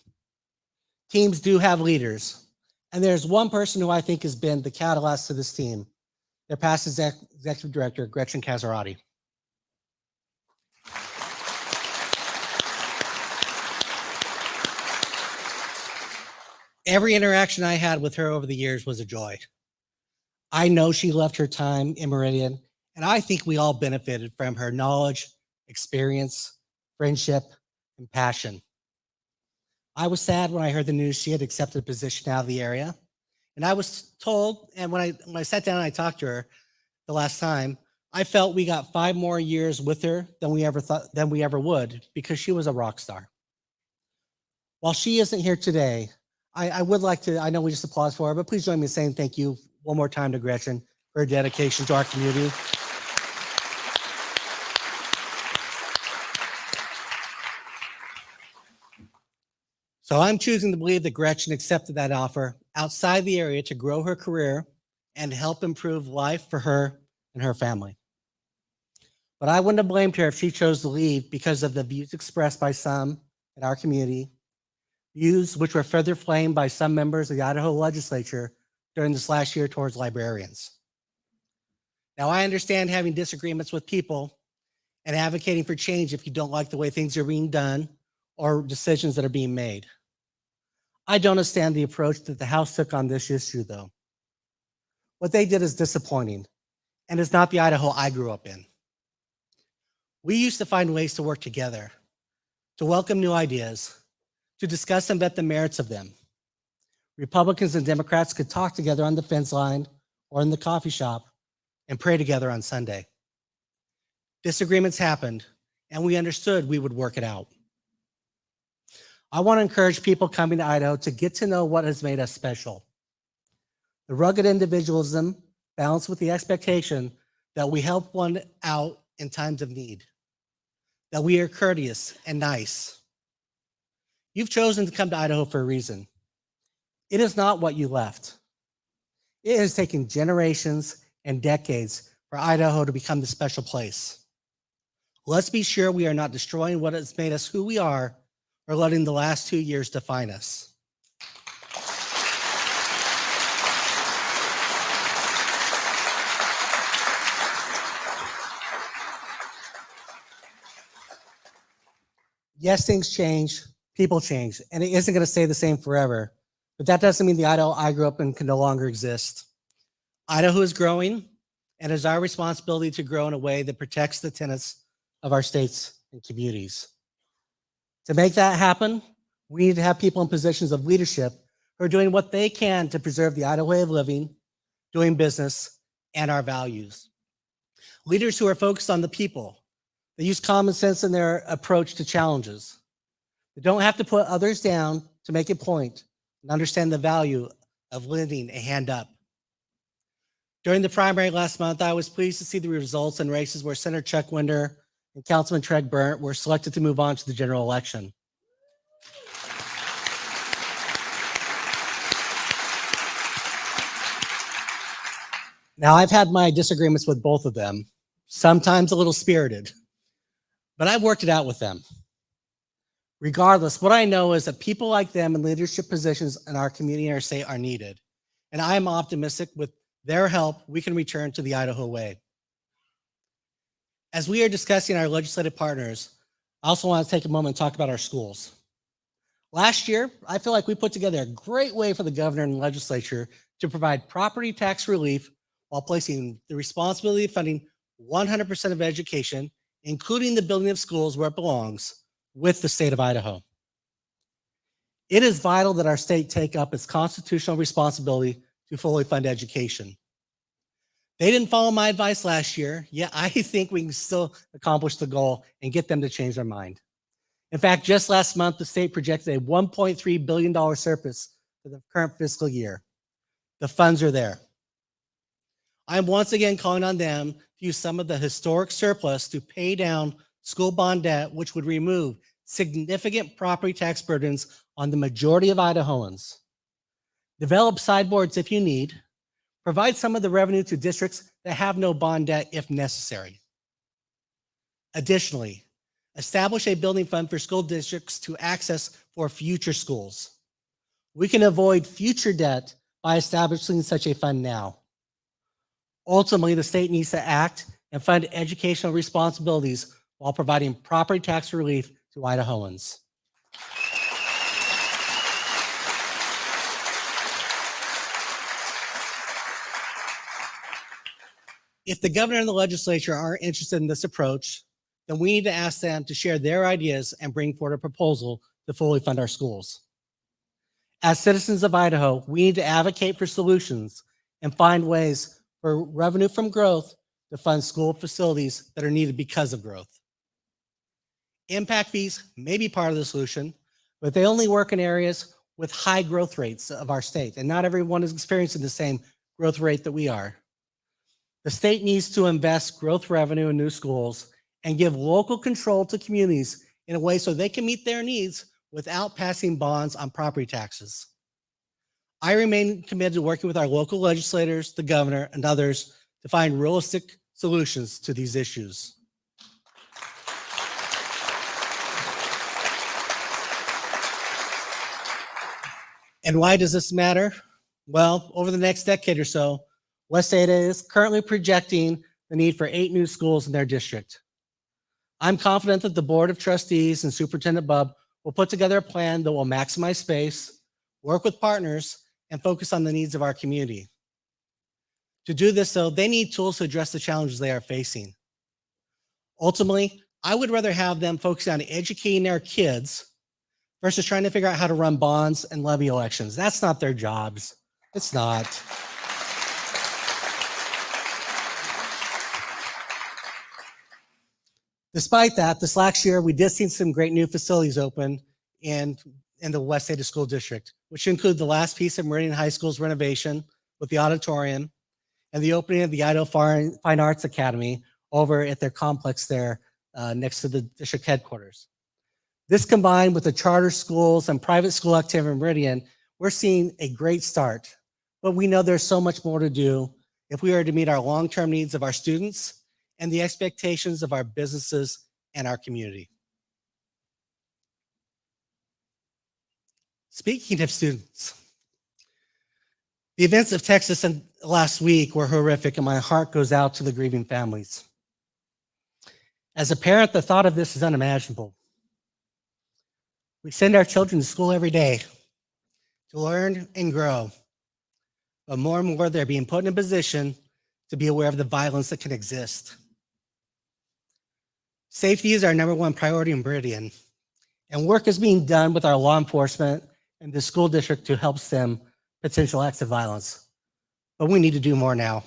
Teams do have leaders, and there's one person who I think has been the catalyst to this team, their past executive director, Gretchen Casarati. Every interaction I had with her over the years was a joy. I know she loved her time in Meridian, and I think we all benefited from her knowledge, experience, friendship, and passion. I was sad when I heard the news she had accepted a position out of the area. And I was told, and when I sat down and I talked to her the last time, I felt we got 5 more years with her than we ever would, because she was a rock star. While she isn't here today, I would like to, I know we just applaud for her, but please join me in saying thank you one more time to Gretchen for her dedication to our community. So I'm choosing to believe that Gretchen accepted that offer outside the area to grow her career and help improve life for her and her family. But I wouldn't have blamed her if she chose to leave because of the views expressed by some in our community, views which were further flamed by some members of the Idaho legislature during this last year towards librarians. Now, I understand having disagreements with people and advocating for change if you don't like the way things are being done or decisions that are being made. I don't understand the approach that the House took on this issue, though. What they did is disappointing, and it's not the Idaho I grew up in. We used to find ways to work together, to welcome new ideas, to discuss and vet the merits of them. Republicans and Democrats could talk together on the fence line or in the coffee shop and pray together on Sunday. Disagreements happened, and we understood we would work it out. I want to encourage people coming to Idaho to get to know what has made us special. The rugged individualism balanced with the expectation that we help one out in times of need, that we are courteous and nice. You've chosen to come to Idaho for a reason. It is not what you left. It has taken generations and decades for Idaho to become the special place. Let's be sure we are not destroying what has made us who we are or letting the last 2 years define us. Yes, things change, people change, and it isn't going to stay the same forever. But that doesn't mean the Idaho I grew up in can no longer exist. Idaho is growing, and it is our responsibility to grow in a way that protects the tenets of our states and communities. To make that happen, we need to have people in positions of leadership who are doing what they can to preserve the Idaho way of living, doing business, and our values. Leaders who are focused on the people. They use common sense in their approach to challenges. They don't have to put others down to make a point and understand the value of lending a hand up. During the primary last month, I was pleased to see the results in races where Senator Chuck Winder and Councilman Treg Burnt were selected to move on to the general election. Now, I've had my disagreements with both of them, sometimes a little spirited, but I've worked it out with them. Regardless, what I know is that people like them in leadership positions in our community and our state are needed. And I am optimistic with their help, we can return to the Idaho way. As we are discussing our legislative partners, I also want to take a moment and talk about our schools. Last year, I feel like we put together a great way for the governor and the legislature to provide property tax relief while placing the responsibility of funding 100% of education, including the building of schools where it belongs, with the state of Idaho. It is vital that our state take up its constitutional responsibility to fully fund education. They didn't follow my advice last year, yet I think we can still accomplish the goal and get them to change their mind. In fact, just last month, the state projected a $1.3 billion surplus for the current fiscal year. The funds are there. I'm once again calling on them to use some of the historic surplus to pay down school bond debt, which would remove significant property tax burdens on the majority of Idahoans. Develop sideboards if you need. Provide some of the revenue to districts that have no bond debt if necessary. Additionally, establish a building fund for school districts to access for future schools. We can avoid future debt by establishing such a fund now. Ultimately, the state needs to act and fund educational responsibilities while providing property tax relief to Idahoans. If the governor and the legislature aren't interested in this approach, then we need to ask them to share their ideas and bring forward a proposal to fully fund our schools. As citizens of Idaho, we need to advocate for solutions and find ways for revenue from growth to fund school facilities that are needed because of growth. Impact fees may be part of the solution, but they only work in areas with high growth rates of our state, and not everyone is experiencing the same growth rate that we are. The state needs to invest growth revenue in new schools and give local control to communities in a way so they can meet their needs without passing bonds on property taxes. I remain committed to working with our local legislators, the governor, and others to find realistic solutions to these issues. And why does this matter? Well, over the next decade or so, West Ada is currently projecting the need for 8 new schools in their district. I'm confident that the Board of Trustees and Superintendent Bubb will put together a plan that will maximize space, work with partners, and focus on the needs of our community. To do this, though, they need tools to address the challenges they are facing. Ultimately, I would rather have them focus on educating their kids versus trying to figure out how to run bonds and levy elections. That's not their jobs. It's not. Despite that, this last year, we did see some great new facilities open in the West Ada School District, which include the last piece of Meridian High School's renovation with the auditorium and the opening of the Idaho Fine Arts Academy over at their complex there next to the district headquarters. This combined with the charter schools and private school activity in Meridian, we're seeing a great start, but we know there's so much more to do if we are to meet our long-term needs of our students and the expectations of our businesses and our community. Speaking of students, the events of Texas last week were horrific, and my heart goes out to the grieving families. As a parent, the thought of this is unimaginable. We send our children to school every day to learn and grow, but more and more they're being put in a position to be aware of the violence that can exist. Safety is our number one priority in Meridian, and work is being done with our law enforcement and the school district to help stem potential acts of violence. But we need to do more now.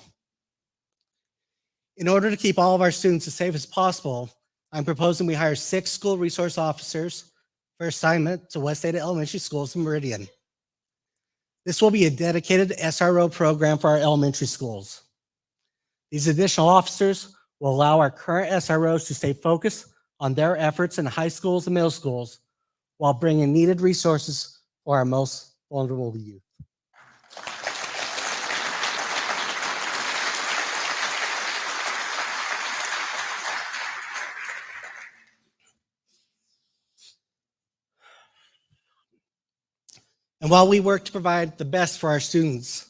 In order to keep all of our students as safe as possible, I'm proposing we hire 6 school resource officers for assignment to West Ada Elementary Schools in Meridian. This will be a dedicated SRO program for our elementary schools. These additional officers will allow our current SROs to stay focused on their efforts in high schools and middle schools while bringing needed resources for our most vulnerable youth. And while we work to provide the best for our students,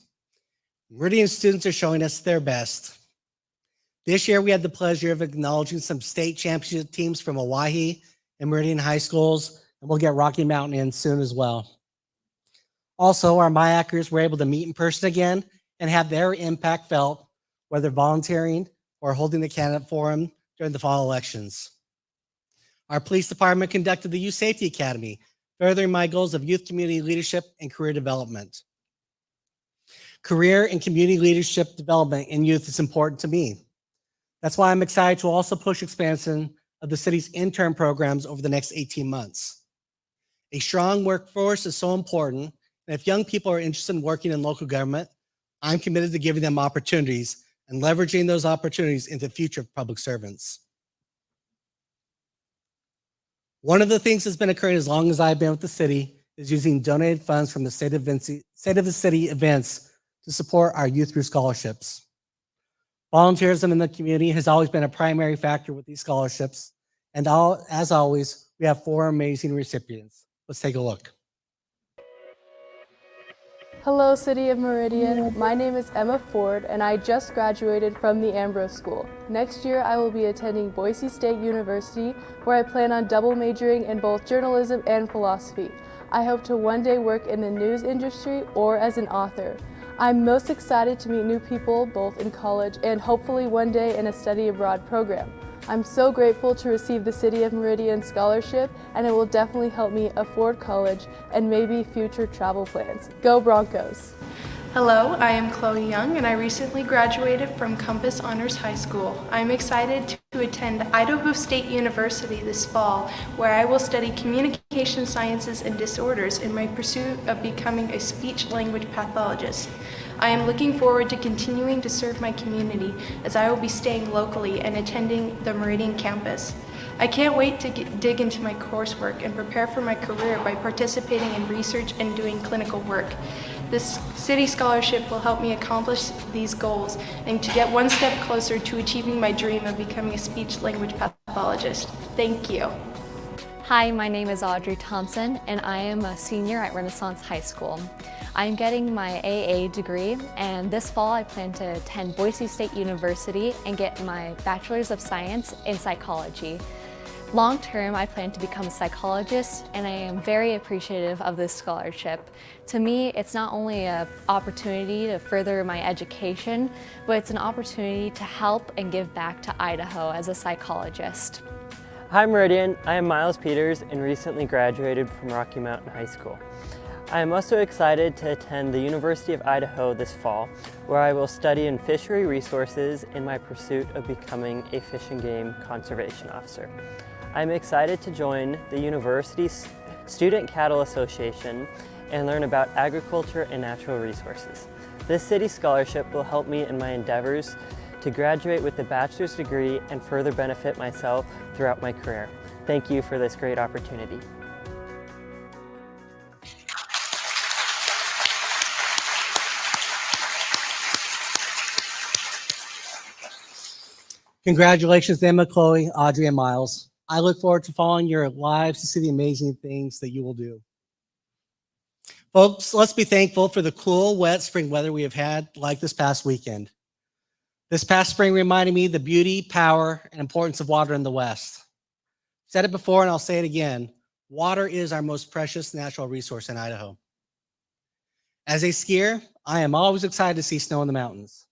Meridian students are showing us their best. This year, we had the pleasure of acknowledging some state championship teams from Owyhee and Meridian high schools, and we'll get Rocky Mountain in soon as well. Also, our MIACers were able to meet in person again and have their impact felt, whether volunteering or holding the candidate forum during the fall elections. Our police department conducted the Youth Safety Academy, furthering my goals of youth community leadership and career development. Career and community leadership development in youth is important to me. That's why I'm excited to also push expansion of the city's intern programs over the next 18 months. A strong workforce is so important, and if young people are interested in working in local government, I'm committed to giving them opportunities and leveraging those opportunities into future public servants. One of the things that's been occurring as long as I've been with the city is using donated funds from the State of the City events to support our youth through scholarships. Volunteerism in the community has always been a primary factor with these scholarships, and as always, we have 4 amazing recipients. Let's take a look. Hello, City of Meridian. My name is Emma Ford, and I just graduated from the Ambrose School. Next year, I will be attending Boise State University, where I plan on double majoring in both journalism and philosophy. I hope to one day work in the news industry or as an author. I'm most excited to meet new people, both in college and hopefully one day in a study abroad program. I'm so grateful to receive the City of Meridian scholarship, and it will definitely help me afford college and maybe future travel plans. Go Broncos! Hello, I am Chloe Young, and I recently graduated from Compass Honors High School. I'm excited to attend Idaho State University this fall, where I will study communication sciences and disorders in my pursuit of becoming a speech-language pathologist. I am looking forward to continuing to serve my community, as I will be staying locally and attending the Meridian campus. I can't wait to dig into my coursework and prepare for my career by participating in research and doing clinical work. This city scholarship will help me accomplish these goals and to get one step closer to achieving my dream of becoming a speech-language pathologist. Thank you. Hi, my name is Audrey Thompson, and I am a senior at Renaissance High School. I'm getting my AA degree, and this fall I plan to attend Boise State University and get my Bachelor's of Science in Psychology. Long term, I plan to become a psychologist, and I am very appreciative of this scholarship. To me, it's not only an opportunity to further my education, but it's an opportunity to help and give back to Idaho as a psychologist. Hi Meridian, I am Miles Peters and recently graduated from Rocky Mountain High School. I am also excited to attend the University of Idaho this fall, where I will study in fishery resources in my pursuit of becoming a fish and game conservation officer. I am excited to join the university's Student Cattle Association and learn about agriculture and natural resources. This city scholarship will help me in my endeavors to graduate with a bachelor's degree and further benefit myself throughout my career. Thank you for this great opportunity. Congratulations to Emma, Chloe, Audrey, and Miles. I look forward to following your lives to see the amazing things that you will do. Folks, let's be thankful for the cool, wet spring weather we have had like this past weekend. This past spring reminded me the beauty, power, and importance of water in the West. I've said it before and I'll say it again. Water is our most precious natural resource in Idaho. As a skier, I am always excited to see snow in the mountains.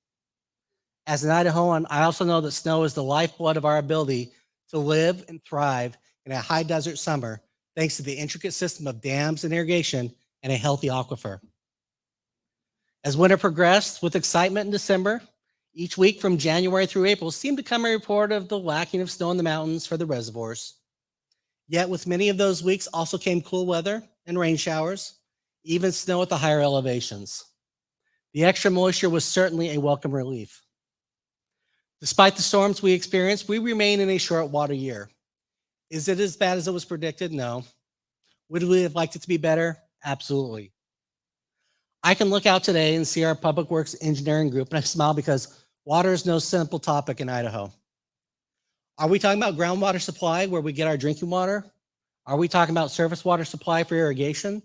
As an Idahoan, I also know that snow is the lifeblood of our ability to live and thrive in a high desert summer thanks to the intricate system of dams and irrigation and a healthy aquifer. As winter progressed with excitement in December, each week from January through April seemed to come a report of the lacking of snow in the mountains for the reservoirs. Yet with many of those weeks also came cool weather and rain showers, even snow at the higher elevations. The extra moisture was certainly a welcome relief. Despite the storms we experienced, we remain in a short water year. Is it as bad as it was predicted? No. Would we have liked it to be better? Absolutely. I can look out today and see our public works engineering group, and I smile because water is no simple topic in Idaho. Are we talking about groundwater supply where we get our drinking water? Are we talking about surface water supply for irrigation?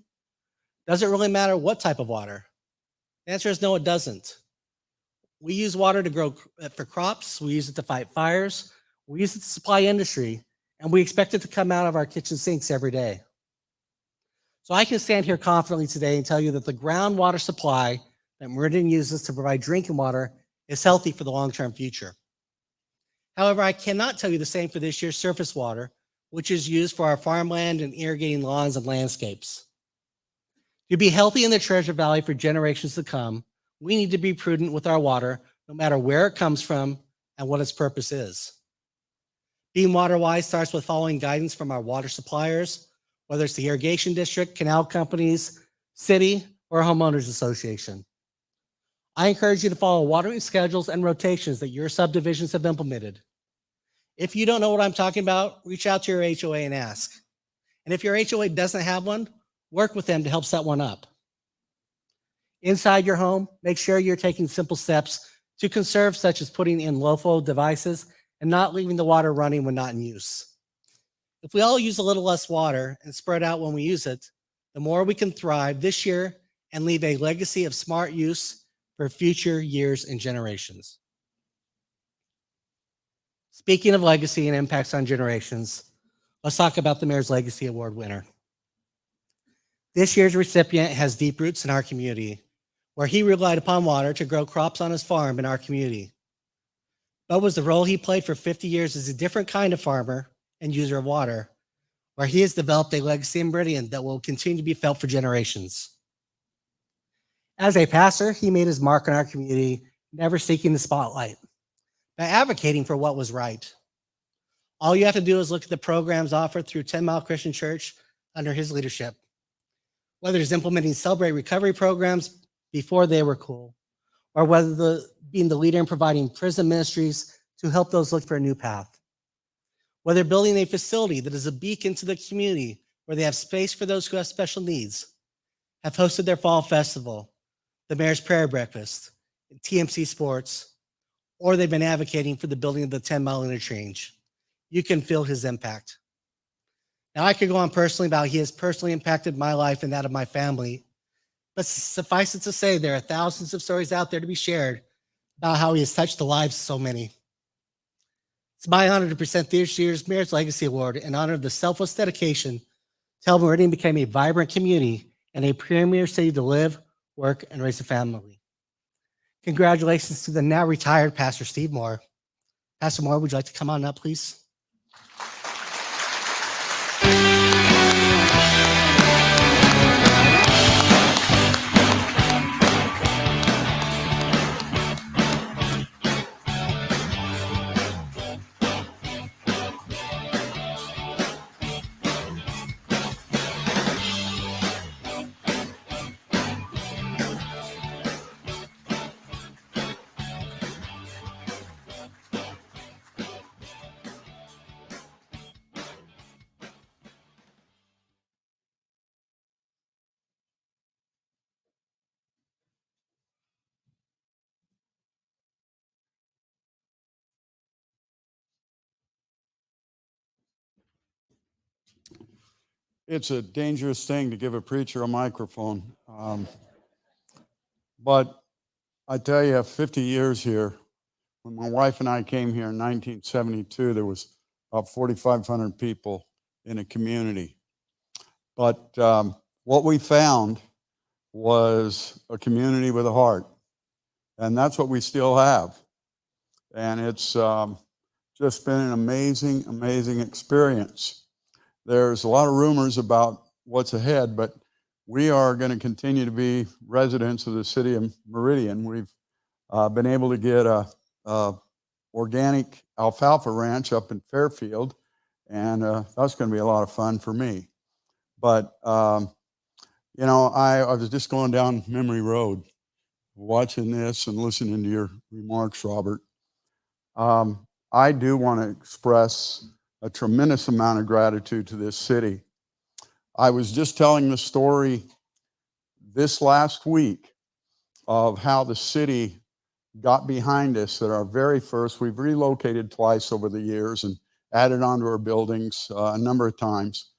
Does it really matter what type of water? The answer is no, it doesn't. We use water to grow for crops. We use it to fight fires. We use it to supply industry, and we expect it to come out of our kitchen sinks every day. So I can stand here confidently today and tell you that the groundwater supply that Meridian uses to provide drinking water is healthy for the long-term future. However, I cannot tell you the same for this year's surface water, which is used for our farmland and irrigating lawns and landscapes. To be healthy in the Treasure Valley for generations to come, we need to be prudent with our water, no matter where it comes from and what its purpose is. Being water wise starts with following guidance from our water suppliers, whether it's the irrigation district, canal companies, city, or homeowners association. I encourage you to follow watering schedules and rotations that your subdivisions have implemented. If you don't know what I'm talking about, reach out to your HOA and ask. And if your HOA doesn't have one, work with them to help set one up. Inside your home, make sure you're taking simple steps to conserve, such as putting in low flow devices and not leaving the water running when not in use. If we all use a little less water and spread out when we use it, the more we can thrive this year and leave a legacy of smart use for future years and generations. Speaking of legacy and impacts on generations, let's talk about the Mayor's Legacy Award winner. This year's recipient has deep roots in our community, where he relied upon water to grow crops on his farm in our community. But was the role he played for 50 years as a different kind of farmer and user of water, where he has developed a legacy in Meridian that will continue to be felt for generations. As a pastor, he made his mark on our community, never seeking the spotlight, by advocating for what was right. All you have to do is look at the programs offered through 10 Mile Christian Church under his leadership. Whether it's implementing Celebrate Recovery programs before they were cool, or whether being the leader in providing prison ministries to help those look for a new path. Whether building a facility that is a beacon to the community where they have space for those who have special needs, have hosted their fall festival, the Mayor's Prayer Breakfast, TMC Sports, or they've been advocating for the building of the 10 Mile Interchange. You can feel his impact. Now, I could go on personally about how he has personally impacted my life and that of my family, but suffice it to say, there are thousands of stories out there to be shared about how he has touched the lives of so many. It's my honor to present this year's Mayor's Legacy Award in honor of the selfless dedication to help Meridian become a vibrant community and a premier city to live, work, and raise a family. Congratulations to the now retired Pastor Steve Moore. Pastor Moore, would you like to come on up, please? It's a dangerous thing to give a preacher a microphone. But I tell you, 50 years here, when my wife and I came here in 1972, there was about 4,500 people in a community. But what we found was a community with a heart. And that's what we still have. And it's just been an amazing, amazing experience. There's a lot of rumors about what's ahead, but we are going to continue to be residents of the city of Meridian. We've been able to get a organic alfalfa ranch up in Fairfield, and that's going to be a lot of fun for me. But you know, I was just going down memory road, watching this and listening to your remarks, Robert. I do want to express a tremendous amount of gratitude to this city. I was just telling the story this last week of how the city got behind us at our very first. We've relocated twice over the years and added onto our buildings a number of times.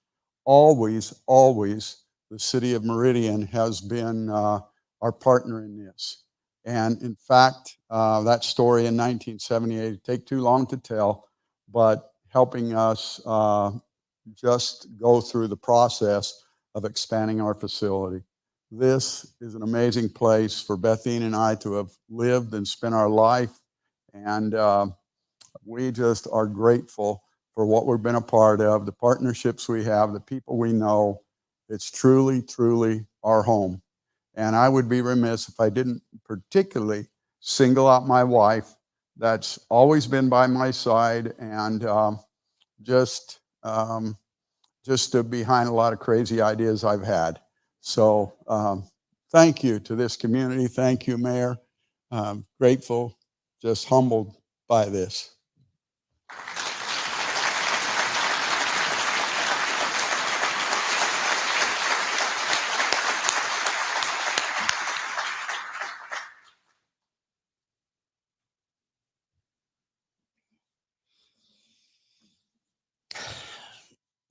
Always, the city of Meridian has been our partner in this. And in fact, that story in 1978, it'd take too long to tell, but helping us just go through the process of expanding our facility. This is an amazing place for Bethine and I to have lived and spent our life. And we just are grateful for what we've been a part of, the partnerships we have, the people we know. It's truly, truly our home. And I would be remiss if I didn't particularly single out my wife. That's always been by my side and just behind a lot of crazy ideas I've had. So thank you to this community. Thank you, Mayor. Grateful, just humbled by this.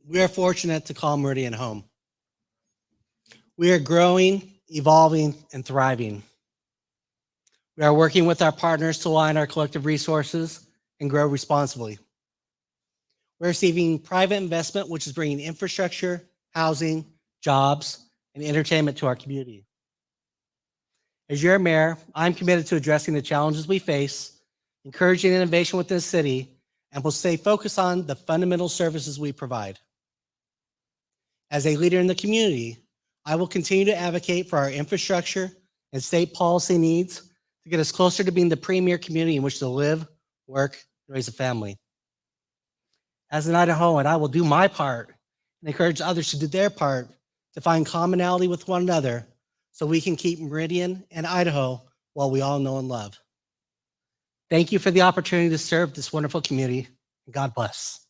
We are fortunate to call Meridian home. We are growing, evolving, and thriving. We are working with our partners to align our collective resources and grow responsibly. We're receiving private investment, which is bringing infrastructure, housing, jobs, and entertainment to our community. As your mayor, I'm committed to addressing the challenges we face, encouraging innovation within the city, and will stay focused on the fundamental services we provide. As a leader in the community, I will continue to advocate for our infrastructure and state policy needs to get us closer to being the premier community in which to live, work, and raise a family. As an Idahoan, I will do my part and encourage others to do their part to find commonality with one another so we can keep Meridian and Idaho what we all know and love. Thank you for the opportunity to serve this wonderful community, and God bless.